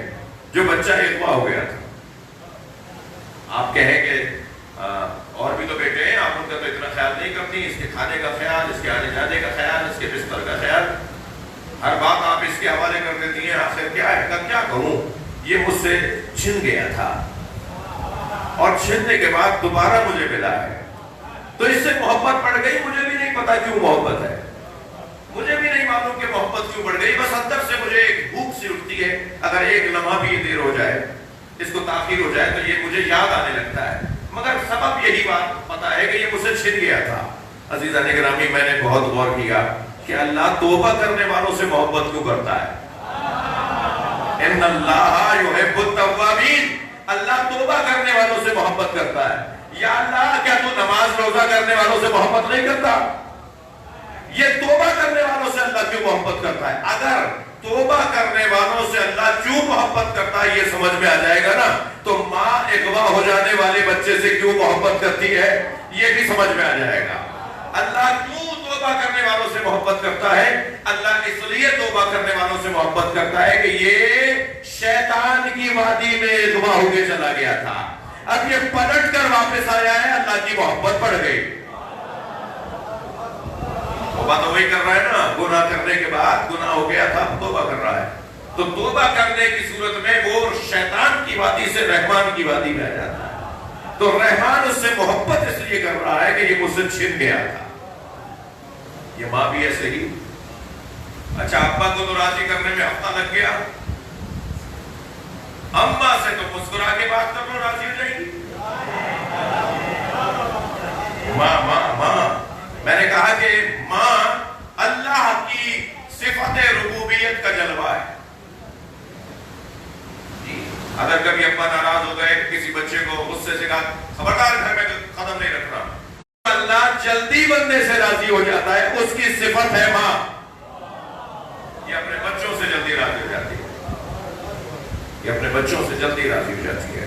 جو بچہ اغوا ہو گیا تھا۔ آپ کہیں کہ اور بھی تو بیٹے ہیں، آپ ان کا تو اتنا خیال نہیں کرتی، اس کے کھانے کا خیال، اس کے آنے جانے کا خیال، اس کے بستر کا خیال، ہر بات آپ اس کے حوالے کر دیتی ہیں، آخر کیا ہے، کیا کہوں، یہ مجھ سے چھن گیا تھا اور چھننے کے بعد دوبارہ مجھے ملا ہے، تو اس سے محبت بڑھ گئی، مجھے بھی نہیں پتا کیوں محبت ہے، مجھے بھی نہیں معلوم کہ محبت کیوں بڑھ گئی، بس اندر سے مجھے ایک بھوک سی اٹھتی ہے، اگر ایک لمحہ بھی دیر ہو جائے، اس کو تاخیر ہو جائے تو یہ مجھے یاد آنے لگتا ہے، مگر سبب یہی بات پتا ہے کہ یہ مجھ سے چھن گیا تھا۔ عزیزان گرامی، میں نے بہت غور کیا کہ اللہ توبہ کرنے والوں سے محبت کیوں کرتا ہے؟ ان اللہ یحب التوابین، اللہ توبہ کرنے والوں سے محبت کرتا ہے۔ یا اللہ کیا تو نماز روزہ کرنے والوں سے محبت نہیں کرتا؟ یہ توبہ کرنے والوں سے اللہ کیوں محبت کرتا ہے؟ اگر توبہ کرنے والوں سے اللہ کیوں محبت کرتا ہے یہ سمجھ میں آ جائے گا نا، تو ماں اغوا ہو جانے والے بچے سے کیوں محبت کرتی ہے یہ بھی سمجھ میں آ جائے گا۔ اللہ کیوں توبہ کرنے والوں سے محبت کرتا ہے؟ اللہ اس لیے توبہ کرنے والوں سے محبت کرتا ہے کہ یہ شیطان کی وادی میں اغوا ہو کے چلا گیا تھا، اب یہ پلٹ کر واپس آیا ہے، اللہ کی محبت بڑھ گئی۔ توبہ تو وہی کر رہا ہے نا، گناہ کرنے کے بعد گناہ ہو گیا تھا، توبہ کر رہا ہے، تو توبہ کرنے کی صورت میں وہ شیطان کی وادی سے رحمان کی وادی میں آ جاتا ہے۔ تو رحمان اس سے محبت اس لیے کر رہا ہے کہ یہ مجھ سے چھن گیا تھا۔ یہ ماں بھی ایسے ہی، اچھا ابا کو تو راضی کرنے میں ہفتہ لگ گیا، اماں سے تو مسکرا کے بات کر لو، راضی ہو جائے گی۔ ماں ماں ماں، میں نے کہا کہ ماں اللہ کی صفت ربوبیت کا جلوہ ہے۔ اگر کبھی ابا ناراض ہو گئے، کسی بچے کو غصے سے کہا خبردار گھر میں قدم نہیں رکھنا، اللہ جلدی بندے سے راضی ہو جاتا ہے، اس کی صفت ہے ماں، یہ اپنے بچوں سے جلدی راضی ہو جاتی ہے، یہ اپنے بچوں سے جلدی راضی ہو جاتی ہے۔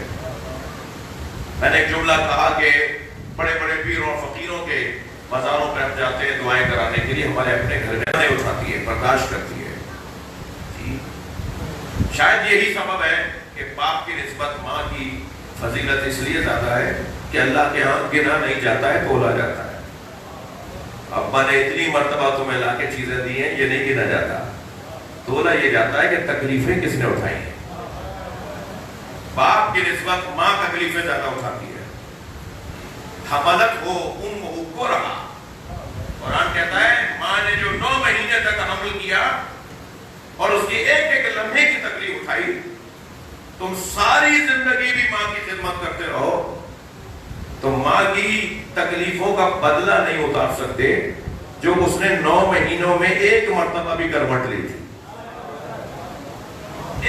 میں نے ایک جملہ کہا کہ بڑے بڑے پیروں اور فقیروں کے مزاروں پہ ہم جاتے ہیں دعائیں کرانے کے لیے، ہمارے اپنے گھر میں اٹھاتی ہے، برداشت کرتی ہے۔ شاید یہی سبب ہے کہ باپ کی نسبت ماں کی فضیلت اس لیے زیادہ ہے کہ اللہ کے ہاں گنا نہیں جاتا ہے، تولا جاتا ہے۔ ابا نے اتنی مرتبہ تمہیں لا کے چیزیں دی ہیں، یہ نہیں گنا جاتا، تولا یہ جاتا ہے کہ تکلیفیں کس نے اٹھائی ہیں۔ باپ کی نسبت ماں تکلیفیں زیادہ اٹھاتی ہے۔ حملت ہو امہ کرہا، قرآن کہتا ہے ماں نے جو 9 مہینے تک حمل کیا اور اس کی ایک ایک لمحے کی تکلیف اٹھائی، تم ساری زندگی بھی ماں کی خدمت کرتے رہو تو ماں کی تکلیفوں کا بدلہ نہیں اتار سکتے جو اس نے 9 مہینوں میں ایک مرتبہ بھی کرمٹ لی تھی،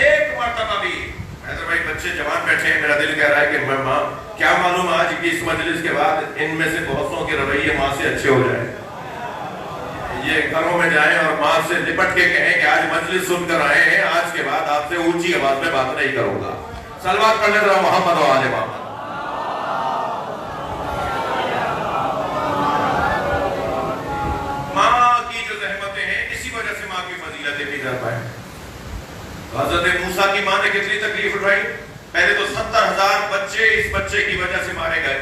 ایک مرتبہ بھی۔ حیدر بھائی بچے جوان بیٹھے ہیں، میرا دل کہہ رہا ہے کہ میں ماں کیا معلوم آج کی اس مجلس کے بعد ان میں سے بہتوں کے رویے ماں سے اچھے ہو جائیں، یہ گھروں میں جائیں اور ماں سے لپٹ کے کہیں کہ آج مجلس سن کر آئے ہیں، آج کے بعد آپ سے اونچی آواز میں بات نہیں کروں گا۔ صلوات پڑھنے ذرا محمد و آل محمد۔ ماں کی جو زحمتیں ہیں اسی وجہ سے ماں کی فضیلتیں بھی کر پائے۔ حضرت موسیٰ کی ماں نے کتنی تکلیف اٹھائی، پہلے تو 70,000 بچے اس بچے کی وجہ سے مارے گئے۔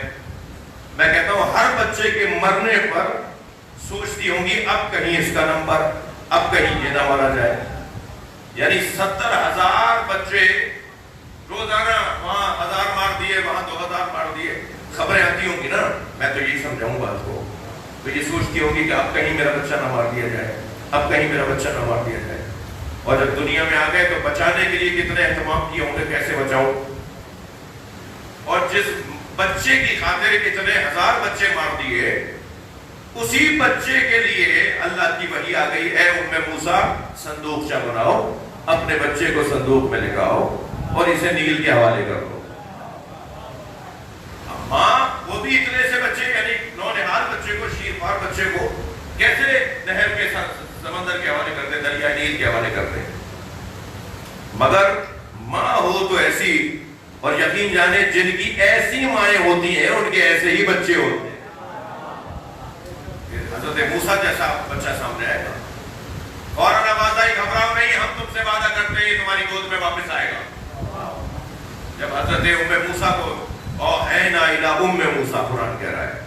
میں کہتا ہوں ہر بچے کے مرنے پر سوچتی ہوں گی اب کہیں اس کا نمبر، اب کہیں یہ نہ مارا جائے، یعنی 70,000 بچے روزانہ، وہاں 1000 مار دیے، وہاں 2000 مار دیے، خبریں آتی ہوں گی نا، میں تو یہی سمجھاؤں بات کو، تو یہ سوچتی ہوگی کہ اب کہیں میرا بچہ نہ مار دیا جائے، اب کہیں میرا بچہ نہ مار دیا جائے۔ اور جب دنیا میں آ گئے تو بچانے کے لیے کتنے اہتمام کیے ہوں گے، کیسے بچاؤں، اور جس بچے کی خاطر کتنے 1000 بچے مار دیے، اسی بچے کے لیے اللہ کی وحی آ گئی، اے ام موسیٰ صندوقچہ بناؤ، اپنے بچے کو صندوق میں لگاؤ اور اسے نیل کے حوالے کر دو۔ ماں وہ بھی اتنے سے بچے، یعنی نونہال بچے کو، شیرخوار بچے کو کیسے نہر کے سمندر کے حوالے کرتے، دریا نیل کے حوالے کرتے، مگر ماں ہو تو ایسی، اور یقین جانے جن کی ایسی مائیں ہوتی ہیں ان کے ایسے ہی بچے ہوتے ہیں۔ حضرت موسیٰ جیسا بچہ سامنے آئے گا، فوراً آواز آئی گھبراؤ نہیں، ہم تم سے وعدہ کرتے ہیں تمہاری گود میں واپس آئے گا۔ جب حضرت ام موسیٰ کو اوحینا الی ام موسیٰ، قرآن کہہ رہا ہے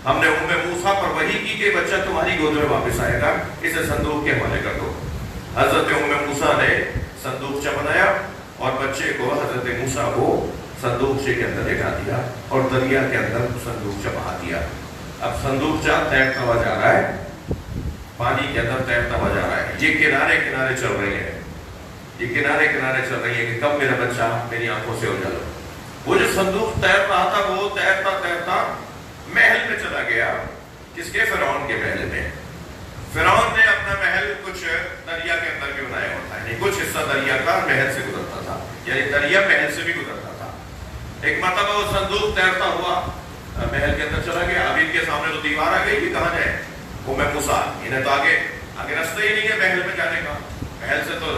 ہم نے ام موسیٰ پر وحی کی کہ بچہ تمہاری گود میں واپس آئے گا، اسے صندوق کے حوالے کر دو۔ حضرت ام موسیٰ نے صندوقچہ بنایا اور بچے کو، حضرت موسیٰ کو صندوقچے کے اندر لٹا دیا اور دریا کے اندر صندوقچہ بہا دیا۔ اب صندوقچہ تیرتا ہوا جا رہا ہے، پانی کے اندر تیرتا ہوا جا رہا ہے، یہ کنارے کنارے چل رہی ہے، یہ کنارے کنارے چل رہی ہے کہ کب میرا بچہ میری آنکھوں سے ہو جائے۔ وہ جو صندوق تیر رہا تھا وہ تیرتا تیرتا محل میں چلا گیا، کس کے؟ فرعون کے محل میں۔ فرعون نے اپنا محل کچھ دریا کے اندر بھی بنایا ہوتا ہے، کچھ حصہ دریا کا محل سے گزرتا تھا، یعنی دریا محل سے بھی گزرتا تھا۔ ایک مرتبہ وہ صندوق تیرتا ہوا محل کے اندر چلا گیا، اب ان کے سامنے تو دیوار آ گئی کہ کہاں جائے، ام موسیٰ، انہیں تو آگے راستہ ہی نہیں ہے محل میں جانے کا، محل سے تو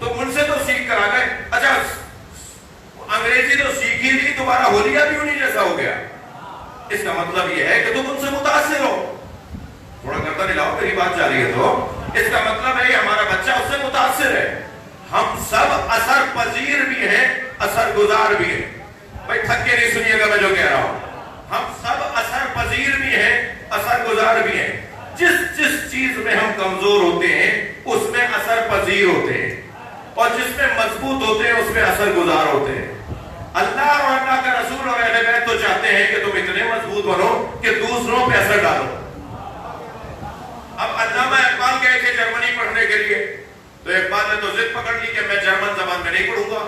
تو ان سے تو سیکھ کر آ گئے. اچھا انگریزی تو سیکھی لی, تمہارا حلیہ بھی انہی جیسا ہو گیا. اس کا مطلب یہ ہے کہ تم ان سے متاثر ہو. تھوڑا کرتا نہیں لاؤ, میری بات جاری ہے. تو اس کا مطلب ہے ہمارا بچہ اس سے متاثر ہے. ہم سب اثر پذیر بھی ہیں, اثر گزار بھی ہیں. بھائی تھک کے نہیں سنیے گا میں جو کہہ رہا ہوں. ہم سب اثر پذیر بھی ہیں, اثر گزار بھی ہیں. جس چیز میں ہم کمزور ہوتے ہیں اس میں اثر پذیر ہوتے ہیں, اور جس میں مضبوط ہوتے ہیں اس میں اثر گزار ہوتے ہیں. اللہ اور اللہ کا رسول اور اہل بیت تو چاہتے ہیں کہ تم اتنے مضبوط بنو کہ دوسروں پہ اثر ڈالو. اب علامہ اقبال گئے تھے جرمنی پڑھنے کے لیے, تو اقبال نے تو ضد پکڑ لی کہ میں جرمن زبان میں نہیں پڑھوں گا,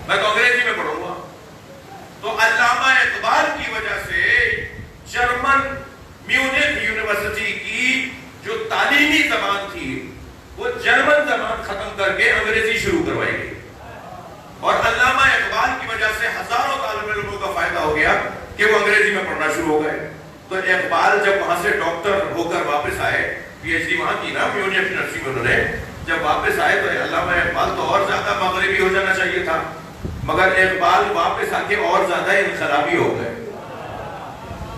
میں تو انگریزی میں پڑھوں گا. تو علامہ اقبال کی وجہ سے جرمن میونخ یونیورسٹی کی جو تعلیمی زبان تھی وہ جرمن زبان ختم کر کے انگریزی شروع کروائی گئی. اور علامہ اقبال کی وجہ سے ہزاروں طالب علموں کا فائدہ ہو گیا کہ وہ انگریزی میں پڑھنا شروع ہو گئے. تو اقبال جب وہاں سے ڈاکٹر ہو کر واپس آئے, پی ایچ ڈی وہاں کی نا میونخ یونیورسٹی میں, انہوں نے جب واپس آئے تو علامہ اقبال تو اور زیادہ مغربی ہو جانا چاہیے تھا, مگر اقبال واپس آ کے اور زیادہ انقلابی ہو گئے.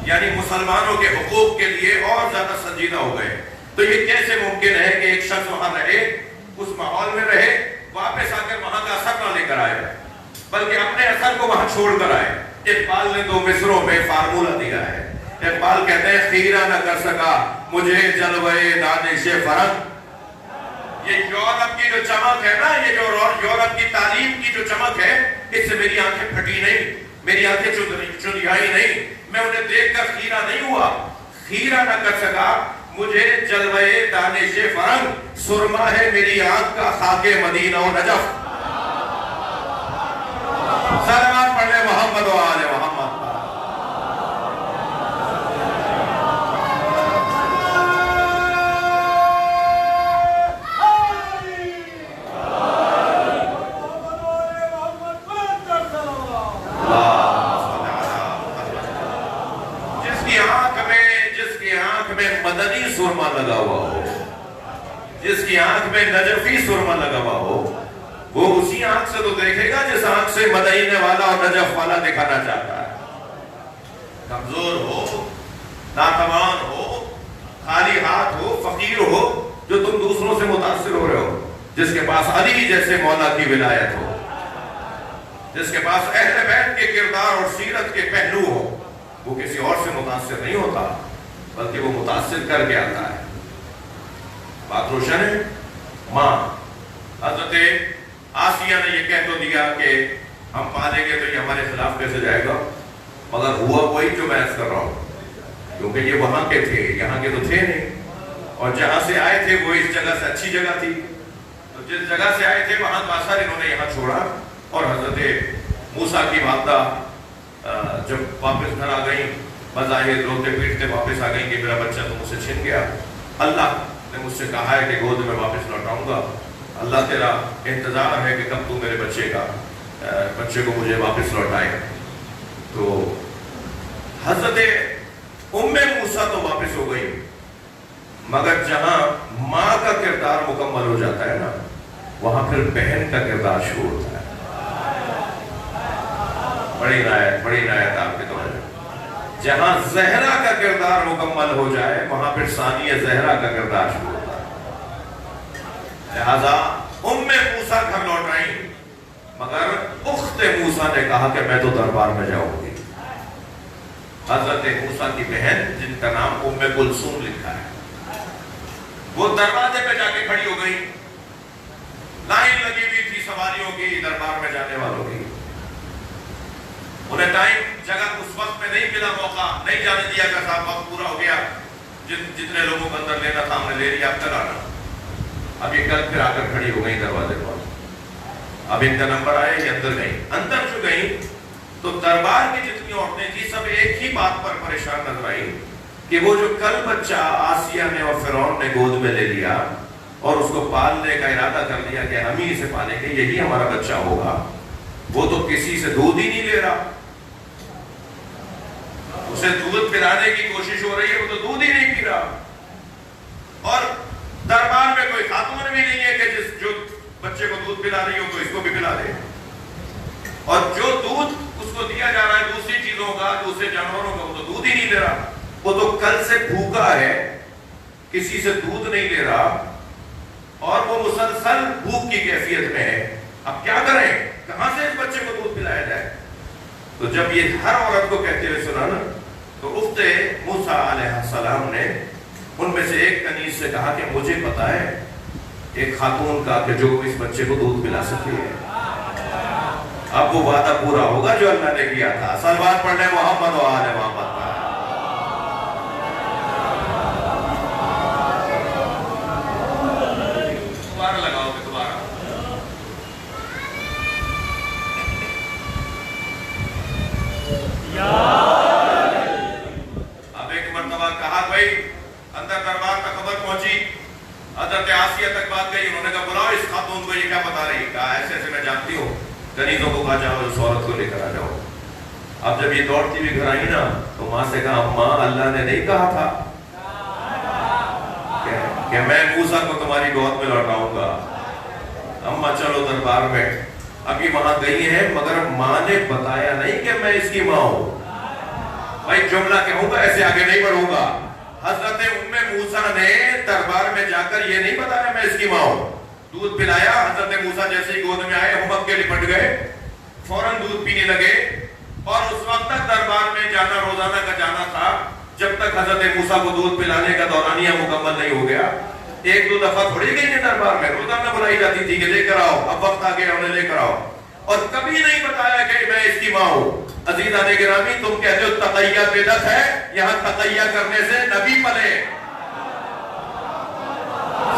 یعنی مسلمانوں کے حقوق کے لیے اور زیادہ سنجیدہ ہو گئے. تو یہ کیسے ممکن ہے کہ ایک شخص وہاں رہے, اس ماحول میں رہے, واپس آ کر وہاں کا اثر نہ لے کر آئے, بلکہ اپنے اثر کو وہاں چھوڑ کر آئے. اقبال نے دو مصروں میں فارمولہ دیا ہے. اقبال کہتے ہیں خیرہ نہ کر سکا مجھے جلوے دانش فرنگ. یہ یورپ کی جو چمک ہے نا, یہ جو یورپ کی تعلیم کی جو چمک ہے, اس سے میری آنکھیں پھٹی نہیں, میری آنکھیں چندیائی نہیں, میں انہیں دیکھ کر خیرہ نہیں ہوا. خیرہ نہ کر سکا مجھے جلوے دانش فرنگ, سرما ہے میری آنکھ کا خاک مدینہ و نجف. سلام پڑھ لے محمد و آل محمد. مدنی سرما لگا ہوا ہو, جس کی آنکھ میں نجفی سرما لگا ہوا ہو, وہ اسی آنکھ سے تو دیکھے گا جس آنکھ سے مدینے والا اور نجف والا دکھانا چاہتا ہے. کمزور ہو, ناتوان ہو, خالی ہاتھ ہو, فقیر ہو, جو تم دوسروں سے متاثر ہو رہے ہو, جس کے پاس علی جیسے مولا کی ولایت ہو, جس کے پاس اہل بیت کے کردار اور سیرت کے پہلو ہو, وہ کسی اور سے متاثر نہیں ہوتا بلکہ وہ متاثر کر کے آتا ہے. بات روشن ہے. ماں حضرت آسیہ نے یہ کہہ تو دیا کہ ہم پالیں گے تو یہ ہمارے خلاف کیسے جائے گا, مگر ہوا وہی جو میں عرض کر رہا ہوں, کیونکہ یہ وہاں کے تھے, یہاں کے تو تھے نہیں, اور جہاں سے آئے تھے وہ اس جگہ سے اچھی جگہ تھی, تو جس جگہ سے آئے تھے وہاں کا اثر انہوں نے یہاں چھوڑا. اور حضرت موسیٰ کی والدہ جب واپس گھر آ گئیں, بظاہر روتے پیٹتے واپس آ گئیں کہ میرا بچہ تو مجھ سے چھن گیا, اللہ نے مجھ سے کہا ہے کہ گود میں واپس لوٹاؤں گا, اللہ تیرا انتظار ہے کہ کب تو میرے بچے کو مجھے واپس لوٹائے. تو حضرت موسیٰ تو واپس ہو گئی, مگر جہاں ماں کا کردار مکمل ہو جاتا ہے نا, وہاں پھر بہن کا کردار شروع ہوتا ہے. بڑی نایت آپ کے تو ہے. جہاں زہرا کا کردار مکمل ہو جائے وہاں پھر ثانیہ زہرا کا کردار شروع ہوتا ہے. لہذا موسیٰ گھر لوٹ آئیں, مگر اخت موسیٰ نے کہا کہ میں تو دربار میں جاؤں گی. حضرت موسیٰ کی بہن جن کا نام کلثوم لکھا ہے, وہ دروازے پہ جا کے کھڑی ہو گئی. لائن لگی ہوئی تھی سواریوں کی, دربار میں جانے والوں کی. انہیں ٹائم جگہ اس وقت میں نہیں ملا, موقع نہیں جانے دیا کہ صاحب وقت پورا ہو گیا, جتنے لوگوں کو اندر لینا تھا ہم نے لے لیا, اب کل آنا. اب یہ کل پھر آ کر کھڑی ہو گئی دروازے پر. اب ان کا نمبر آیا, یہ اندر گئی. اندر جو گئی تو دربار کی جتنی عورتیں تھیں سب ایک ہی بات پر پریشان نظر آئی کہ وہ جو کل بچہ آسیہ نے اور فرعون نے گود میں لے لیا اور اس کو پالنے کا ارادہ کر لیا کہ ہم ہی اسے پالیں گے, یہی ہمارا بچہ ہوگا, وہ تو کسی سے دودھ ہی نہیں لے رہا. اسے دودھ پلانے کی کوشش ہو رہی ہے, وہ تو دودھ ہی نہیں پی رہا. اور دربار میں کوئی خاتون بھی نہیں ہے کہ جو بچے کو دودھ پلا رہی ہو تو اس کو بھی پلا دے. اور جو دودھ اس کو دیا جا رہا ہے دوسری چیزوں کا, دوسرے جانوروں کا, وہ تو دودھ ہی نہیں لے رہا. وہ تو کل سے بھوکا ہے, کسی سے دودھ نہیں لے رہا, اور وہ مسلسل بھوک کی کیفیت میں ہے. اب کیا کریں, کہاں سے اس بچے کو دودھ پلایا جائے؟ تو جب یہ ہر عورت کو کہتے ہوئے سنا نا, تو اخت موسیٰ علیہ السلام نے ان میں سے ایک کنیز سے کہا کہ مجھے پتا ہے ایک خاتون کا کہ جو اس بچے کو دودھ پلا سکتی ہے. اب وہ وعدہ پورا ہوگا جو اللہ نے کیا تھا. صلوات پڑھنے محمد و آل محمد پر. دوبارہ لگاؤ گے دوبارہ. اب ایک مرتبہ کہا بھائی اندر دربار تک خبر پہنچی, حضرت آسیہ تک بات گئی. انہوں نے کہا بلاؤ اس خاتون کو, یہ کیا بتا رہی ہے. کہا ایسے ایسے میں جانتی ہوں. کنیزوں کو کہا جاؤ اس عورت کو لے کر آ جاؤ. اب جب یہ دوڑتی ہوئی گھر آئی نا, تو ماں سے کہا ماں اللہ نے نہیں کہا تھا کہ میں موسیٰ کو تمہاری گود میں لوٹاؤں گا. اماں چلو دربار میں. اب یہ وہاں گئی ہے مگر ماں نے بتایا نہیں کہ میں اس کی ماں ہوں. بھائی جملہ کہوں گا, ایسے آگے نہیں بڑھوں گا. حضرت ام موسیٰ نے دربار میں جا کر یہ نہیں بتایا میں اس کی ماں ہوں. دودھ پلایا. حضرت موسیٰ جیسے ہی گود میں آئے ہمک کے لپٹ گئے, فوراً دودھ پینے لگے. اور اس وقت تک دربار میں جانا روزانہ کا جانا تھا جب تک حضرت موسیٰ کو دودھ پلانے کا دورانیہ مکمل نہیں ہو گیا. ایک دو دفعہ تھوڑی گئی ہیں دربار میں, روزانہ بلائی جاتی تھی کہ لے کر آؤ, اب وقت آ گیا انہیں لے کر آؤ. اور کبھی نہیں بتایا کہ میں اس کی ماں ہوں. عزیزان گرامی, تم کہتے ہو تقیہ بدعت ہے, یہاں تقیہ کرنے سے نبی پلے.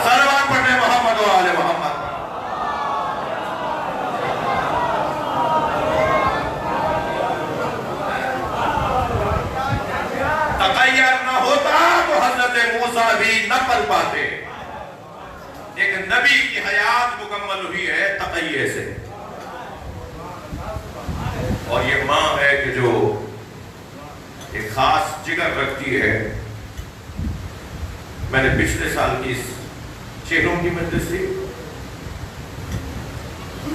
صلوات پڑھنے محمد و آل محمد. تقیہ نہ ہوتا تو حضرت موسیٰ بھی نہ پل پاتے. ایک نبی کی حیات مکمل ہوئی ہے تقیہ سے. اور یہ ماں ہے کہ جو ایک خاص جگر رکھتی ہے. میں نے پچھلے سال کی چہروں کی مجلس سے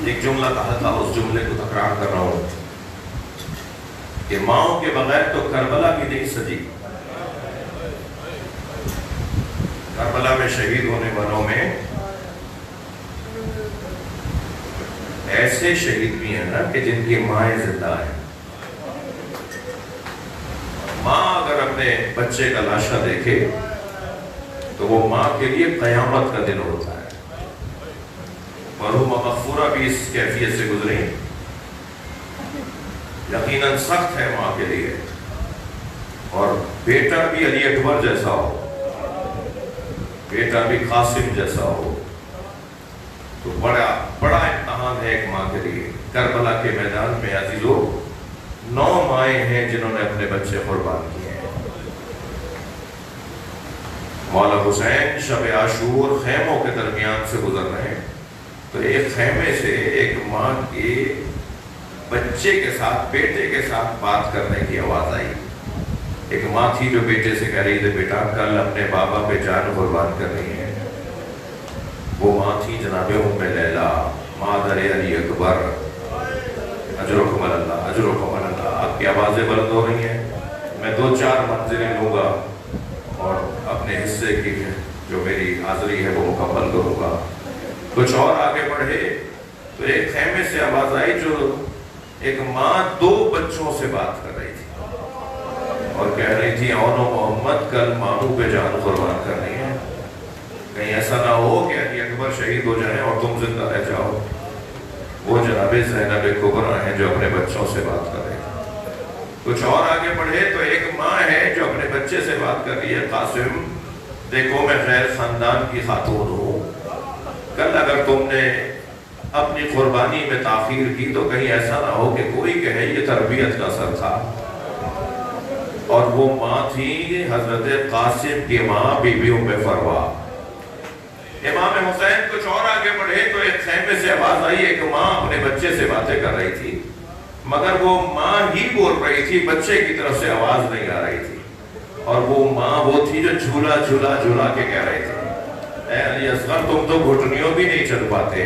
ایک جملہ کہا تھا, اس جملے کو تکرار کر رہا ہوں کہ ماؤں کے بغیر تو کربلا بھی نہیں سجی. کربلا میں شہید ہونے والوں میں ایسے شہید بھی ہیں نا کہ جن کی مائیں زندہ ہیں. ماں اگر اپنے بچے کا لاشا دیکھے تو وہ ماں کے لیے قیامت کا دن ہوتا ہے. مرحومہ مغفورہ بھی اس کیفیت سے گزری. یقیناً سخت ہے ماں کے لیے, اور بیٹا بھی علی اکبر جیسا ہو, بیٹا بھی قاسم جیسا ہو, تو بڑا امتحان ہے ایک ماں کے لیے. کربلا کے میدان میں عزیزو 9 مائیں ہیں جنہوں نے اپنے بچے قربان کیے ہیں. مولا حسین شب عاشور خیموں کے درمیان سے گزر رہے ہیں, تو ایک خیمے سے ایک ماں کے بچے کے ساتھ, بیٹے کے ساتھ بات کرنے کی آواز آئی. ایک ماں تھی جو بیٹے سے کہہ رہی تھی بیٹا کل اپنے بابا پہ جان قربان کر رہی ہے. وہ ماں تھی جناب ام لیلہ مادر علی اکبر. اجرکم اللہ, اجرکم اللہ. آپ کی آوازیں بلند ہو رہی ہیں. میں 2-4 منزلیں لوں گا اور اپنے حصے کی جو میری حاضری ہے وہ مکمل کروں گا. کچھ اور آگے بڑھے تو ایک خیمے سے آواز آئی جو ایک ماں 2 بچوں سے بات کر رہی تھی اور کہہ رہی تھی اون و محمد کل ماموں پہ جان قربان کرنی ہے. کہیں ایسا نہ ہو کہ علی اکبر شہید ہو جائیں اور تم زندہ رہ جاؤ. وہ جناب زینب کبریٰ ہیں جو اپنے بچوں سے بات کر رہے ہیں. کچھ اور آگے بڑھے تو ایک ماں ہے جو اپنے بچے سے بات کر رہی ہے قاسم دیکھو میں غیر خاندان کی خاتون ہوں, کل اگر تم نے اپنی قربانی میں تاخیر کی تو کہیں ایسا نہ ہو کہ کوئی کہے یہ تربیت کا اثر تھا. اور وہ ماں تھی حضرت قاسم کی ماں بی بی ام فروا. امام حسین کچھ اور آگے بڑھے تو ایک خیمے سے آواز آئی, ایک ماں اپنے بچے سے باتیں کر رہی تھی مگر وہ ماں ہی بول رہی تھی, بچے کی طرف سے آواز نہیں آ رہی تھی. اور وہ ماں وہ تھی جو جھولا جھولا جھولا کے کہہ رہی تھی اے علی اصغر تم تو گھٹنیوں بھی نہیں چل پاتے,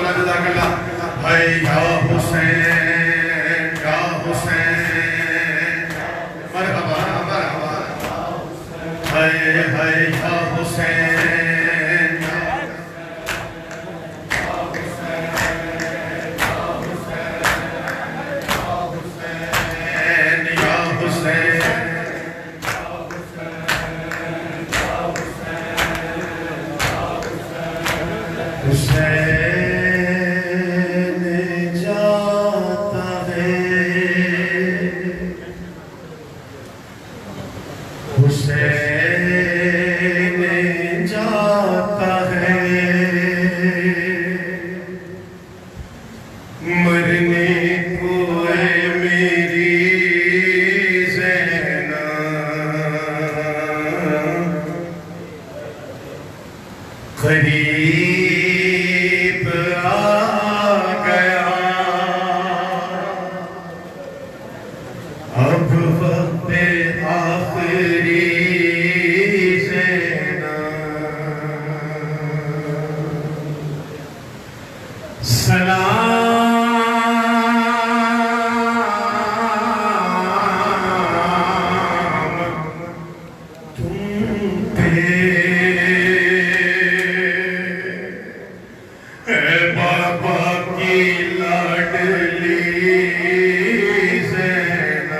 اللہ جزاک اللہ. ہے یا حسین یا حسین مرحبا مرحبا. ہے یا حسین یا حسین. حسین جاتا ہے حسین جاتا ہے مرنے کو اے میری زینب قریب آ گیا اب وقت آخری زینب سلام تم پہ اے بابا کی لاڈلی زینب.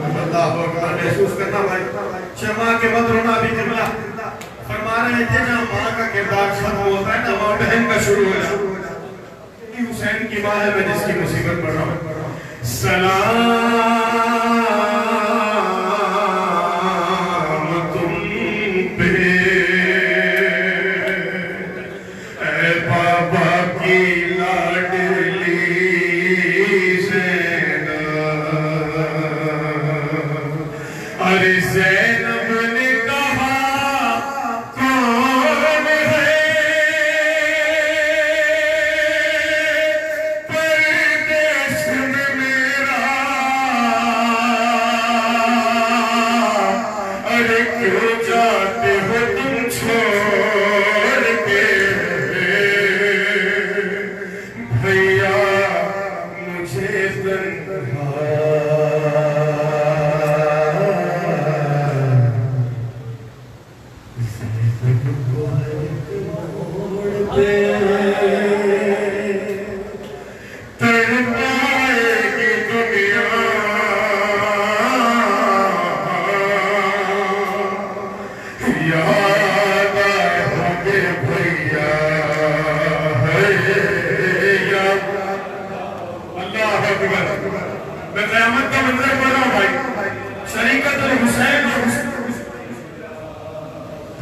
اللہ اکبر. محسوس کرنا بھائی شمع کے بعد رونا بھی قبلہ فرما رہے تھے جہاں ماں کا کردار ختم ہوتا ہے نا وہاں بہن کا شروع ہو جاتا ہے. حسین کی ماں ہے میں جس کی مصیبت پڑھ رہا ہوں. سلام تم پہ اے بابا کی لاڈلی زینب. ارے زینب نے کہا کون ہے پردیس میں میرا. ارے کیوں جاتے ہو تم چھوڑ کے بھیا مجھے تنہا. تڑپائے گی دنیا یاد آئے بھیا ہے یا اللہ اکبر. میں قیامت کا منظر پڑھ رہا ہوں بھائی. شریکت الحسین اور حسین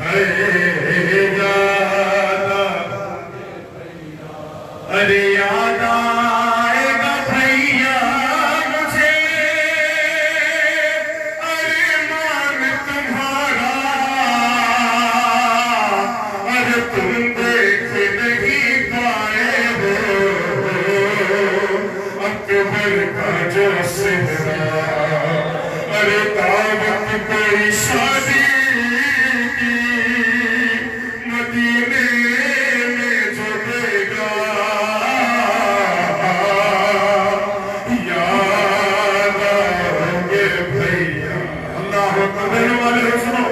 ہے یاد ارے یاد آئے گا بھیا مجھے ارمان تمہارا. ارے تم دیکھ نہیں پائے ہو اکبر کا جو سہرا. ارے دعوت کوئی شادی کی مدینے میں جو دے گا یاد آؤ گے بھیا. اللہ اکبر والے سنو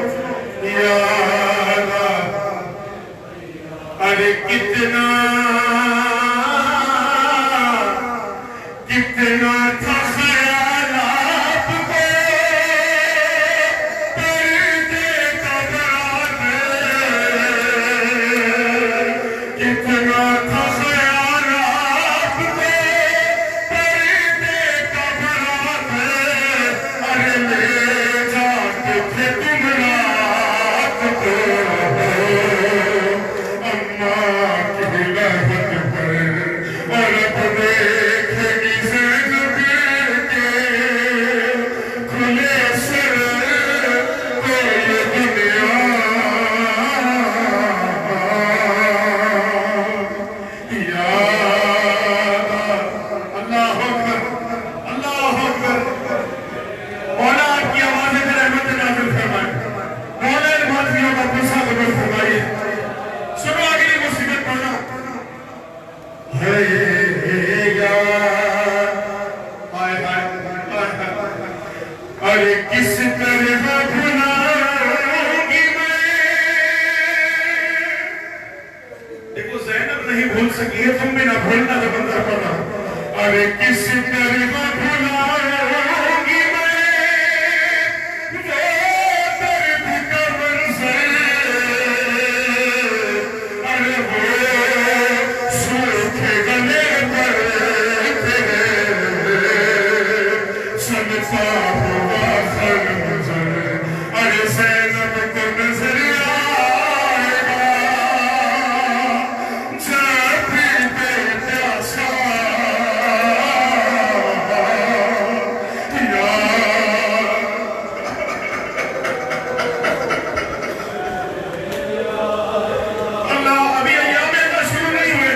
یاد ارے کتنا تھا خیالات کو پردے قبرات. کتنا تھا خیالات کو پردے قبرات. ارے لے جاتے تھے تم رات کو اماں کی لہت پر. اور اب دیکھے گی زینب نہیں بھول سکی ہے، تم بھی نہ بھولنا جو منظر پڑ رہا ہوں۔ ارے کس طرح بھلاؤں گی میں وہ درد کا منظر، ارے وہ سوکھے گلے پر تیرے چلتا ہوا خنجر، ارے زینب کو نظر آئے گا جب بھی بے پیاسا اللہ۔ ابھی ایام عیدہ شروع نہیں ہوئے،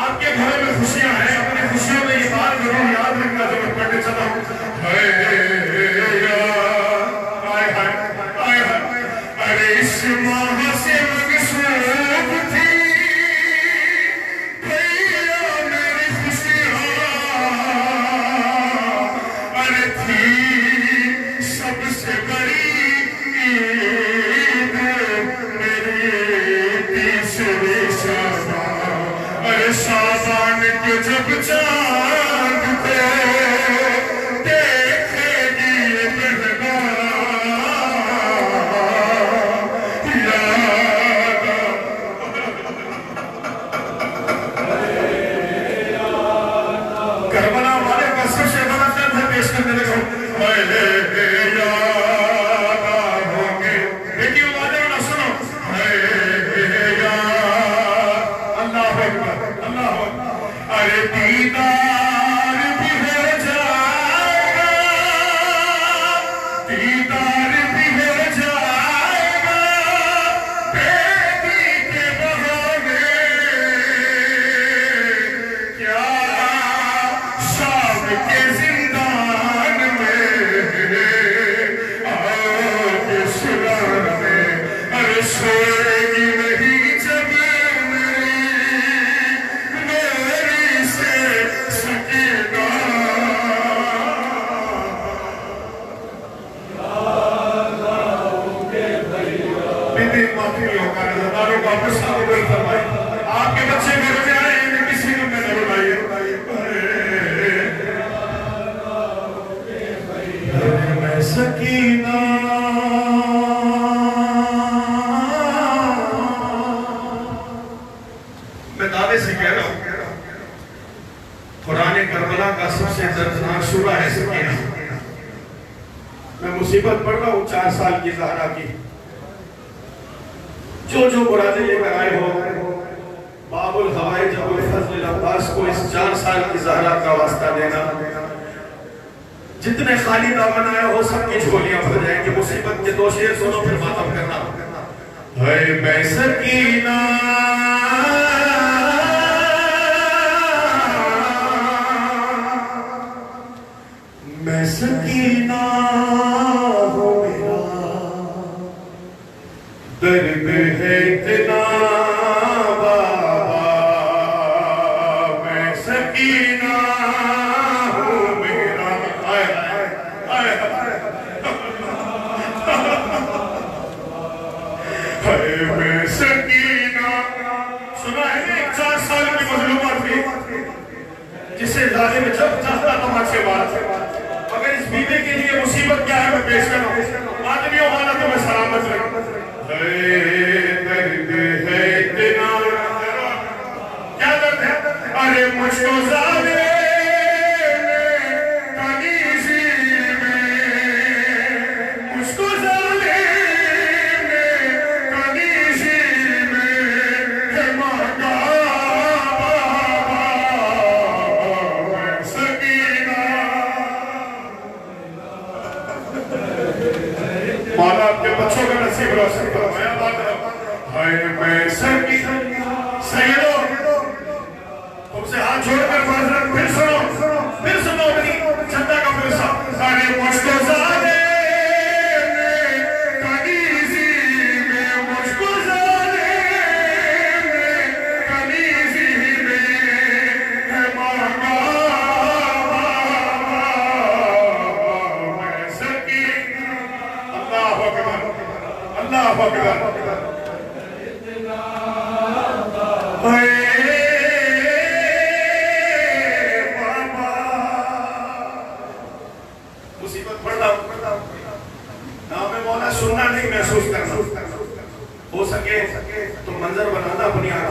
آپ کے گھروں میں خوشیاں ہیں، اپنی خوشیوں میں یہ بات ضرور یاد رکھنا جو میں پڑھنے چلا ہوں۔ ارے اس ماہ سے مقصود تھی بھیا میری خوشیاں، ارے تھی سب سے بڑی عید میری تیسری شابان، ارے شابان کے جب چاند تھے دیکھے گی یہ بہنا کربلا والے کا سب سے بڑا درد ہے پیش کرنے لگا ہوں۔ یاد ہوں گے دیکھیے والے نہ سنو، اللہ اکبر اللہ اکبر، ارے دیدار بھی ہو جائے گا، دیدار بھی ہو جائے گا بیٹی کے بہانے، کیا شام کے زندان میں آگ سلانے، ارے سوئے گی نہیں جب میری سے سکینہ، بیٹی معافی ہوگا رضاداروں کو اپنے ساتھ کوئی فرمائے، آپ کے بچے گھر میں آئے ہیں کسی کو میں نہ بلائیے۔ میں سکینہ میں دعوے سے کہہ رہا ہوں، قرآن کربلا کا سب سے دردناک سورہ ہے سکینہ۔ میں مصیبت پڑھ رہا ہوں 4 سال کی زہرا کی، جو مرادیں لے کر آئے ہو باب الحوائج ابو الفضل العباس کو اس 4 سال کی زہرا کا واسطہ دینا، جتنے خالی دامن آئے ہو سب کی جھولیاں بھر جائیں گے۔ مصیبت کے 2 شعر سنو پھر ماتم کرنا۔ ہے میں سکینہ میں سکینہ ہوں میرا درد ہے اتنا بابا، میں سکینہ ہوں میرا، میں سکینہ۔ سنا ہے 4 سال کی مظلومہ تھی جسے ظالم جب چاہتا تماچے بات، اگر اس بیوے کے لیے مصیبت کیا ہے میں پیش کروں، آدمیوں والا تو میں سلامت رکھوں۔ درد ہے اتنا، کیا درد ہے؟ ارے مجھ کو ظالم کنیزی میں، مجھ کو ظالم کنیزی میں ہے مانگا میں سکینہ۔ مولا آپ کے بچوں کا نصیب روشن فرمایا بات ہے میں سکینہ۔ سیدوں تم سے ہاتھ چھوڑ کر معذرت، پھر سنو اپنی چندہ کا فلسفہ۔ ارے مجھ کو ظالم کنیزی میں، مجھ کو ظالم کنیزی میں ہے مانگا میں سکینہ۔ اللہ اکبر اللہ اکبر۔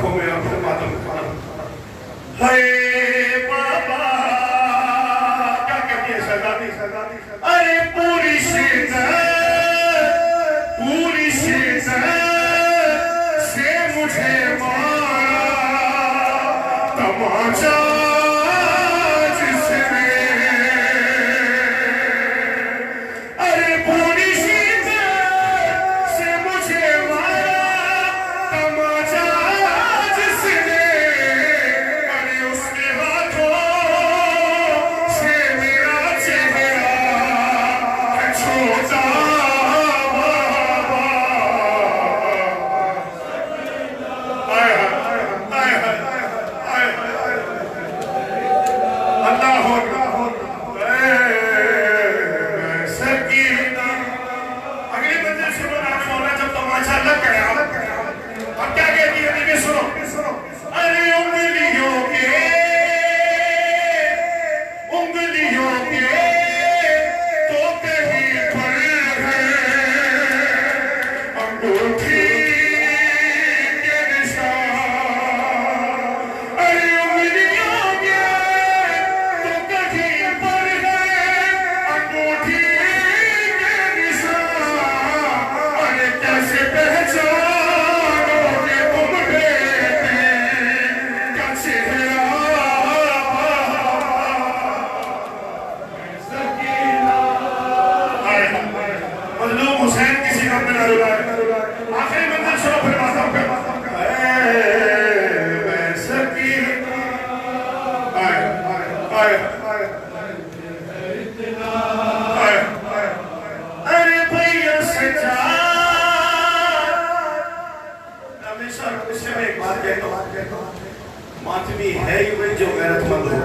آنکھوں میں آنکھوں ماتم کھانا ہے بابا کیا کہتی ہے شہزادی ارے پوری شیزت سے مجھے مارا تماچا جس نے ارے پوری شیزت سے مجھے مارا تماچا جس نے ارے اس کے ہاتھوں سے میرا چہرہ چھوٹا ماتمی ہے ہی وہی جو غیرت مند ہو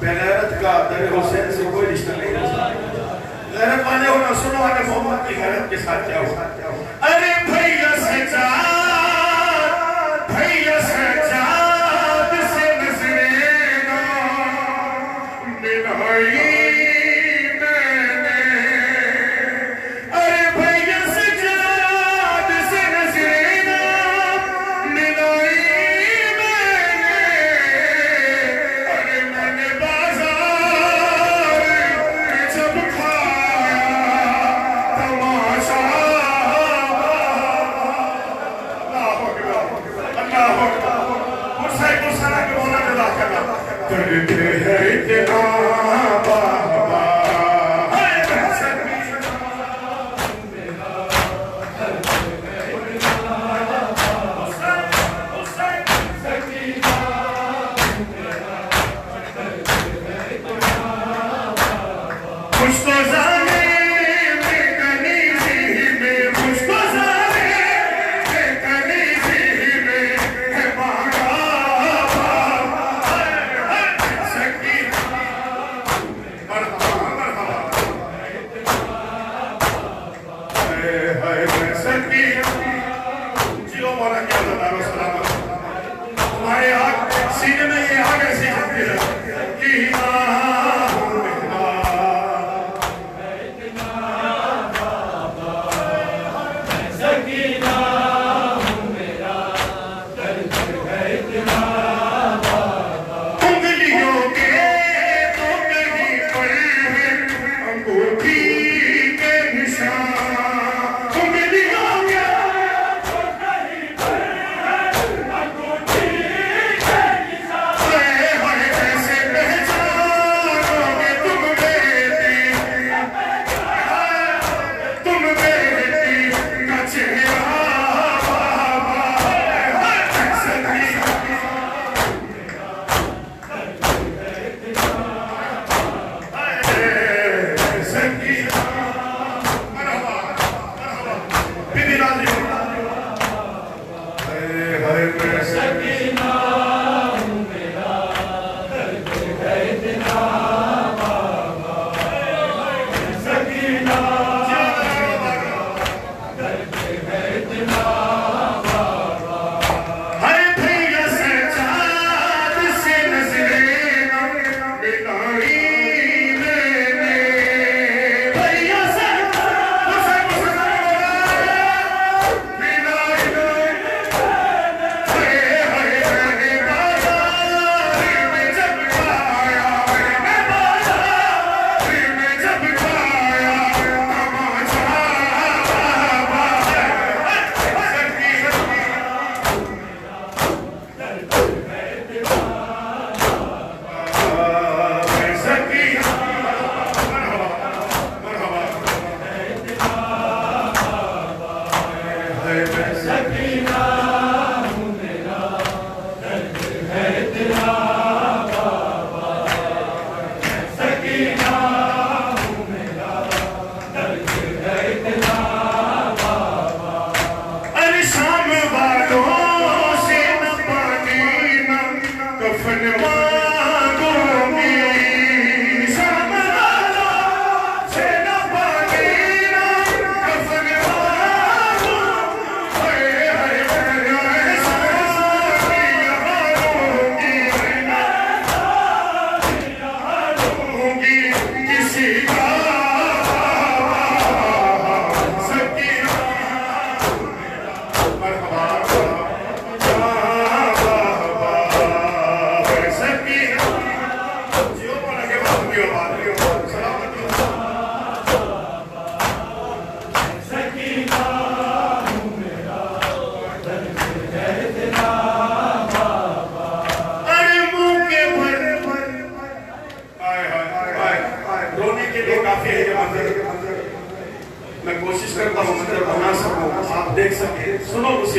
بغیرت کا در حسین سے کوئی رشتہ نہیں ہوتا غیرت والے ہونا سنو آنے محمد کی غیرت کے ساتھ کیا ہو ارے بھئیہ سجاد سے نظرینا ملائی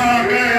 Saga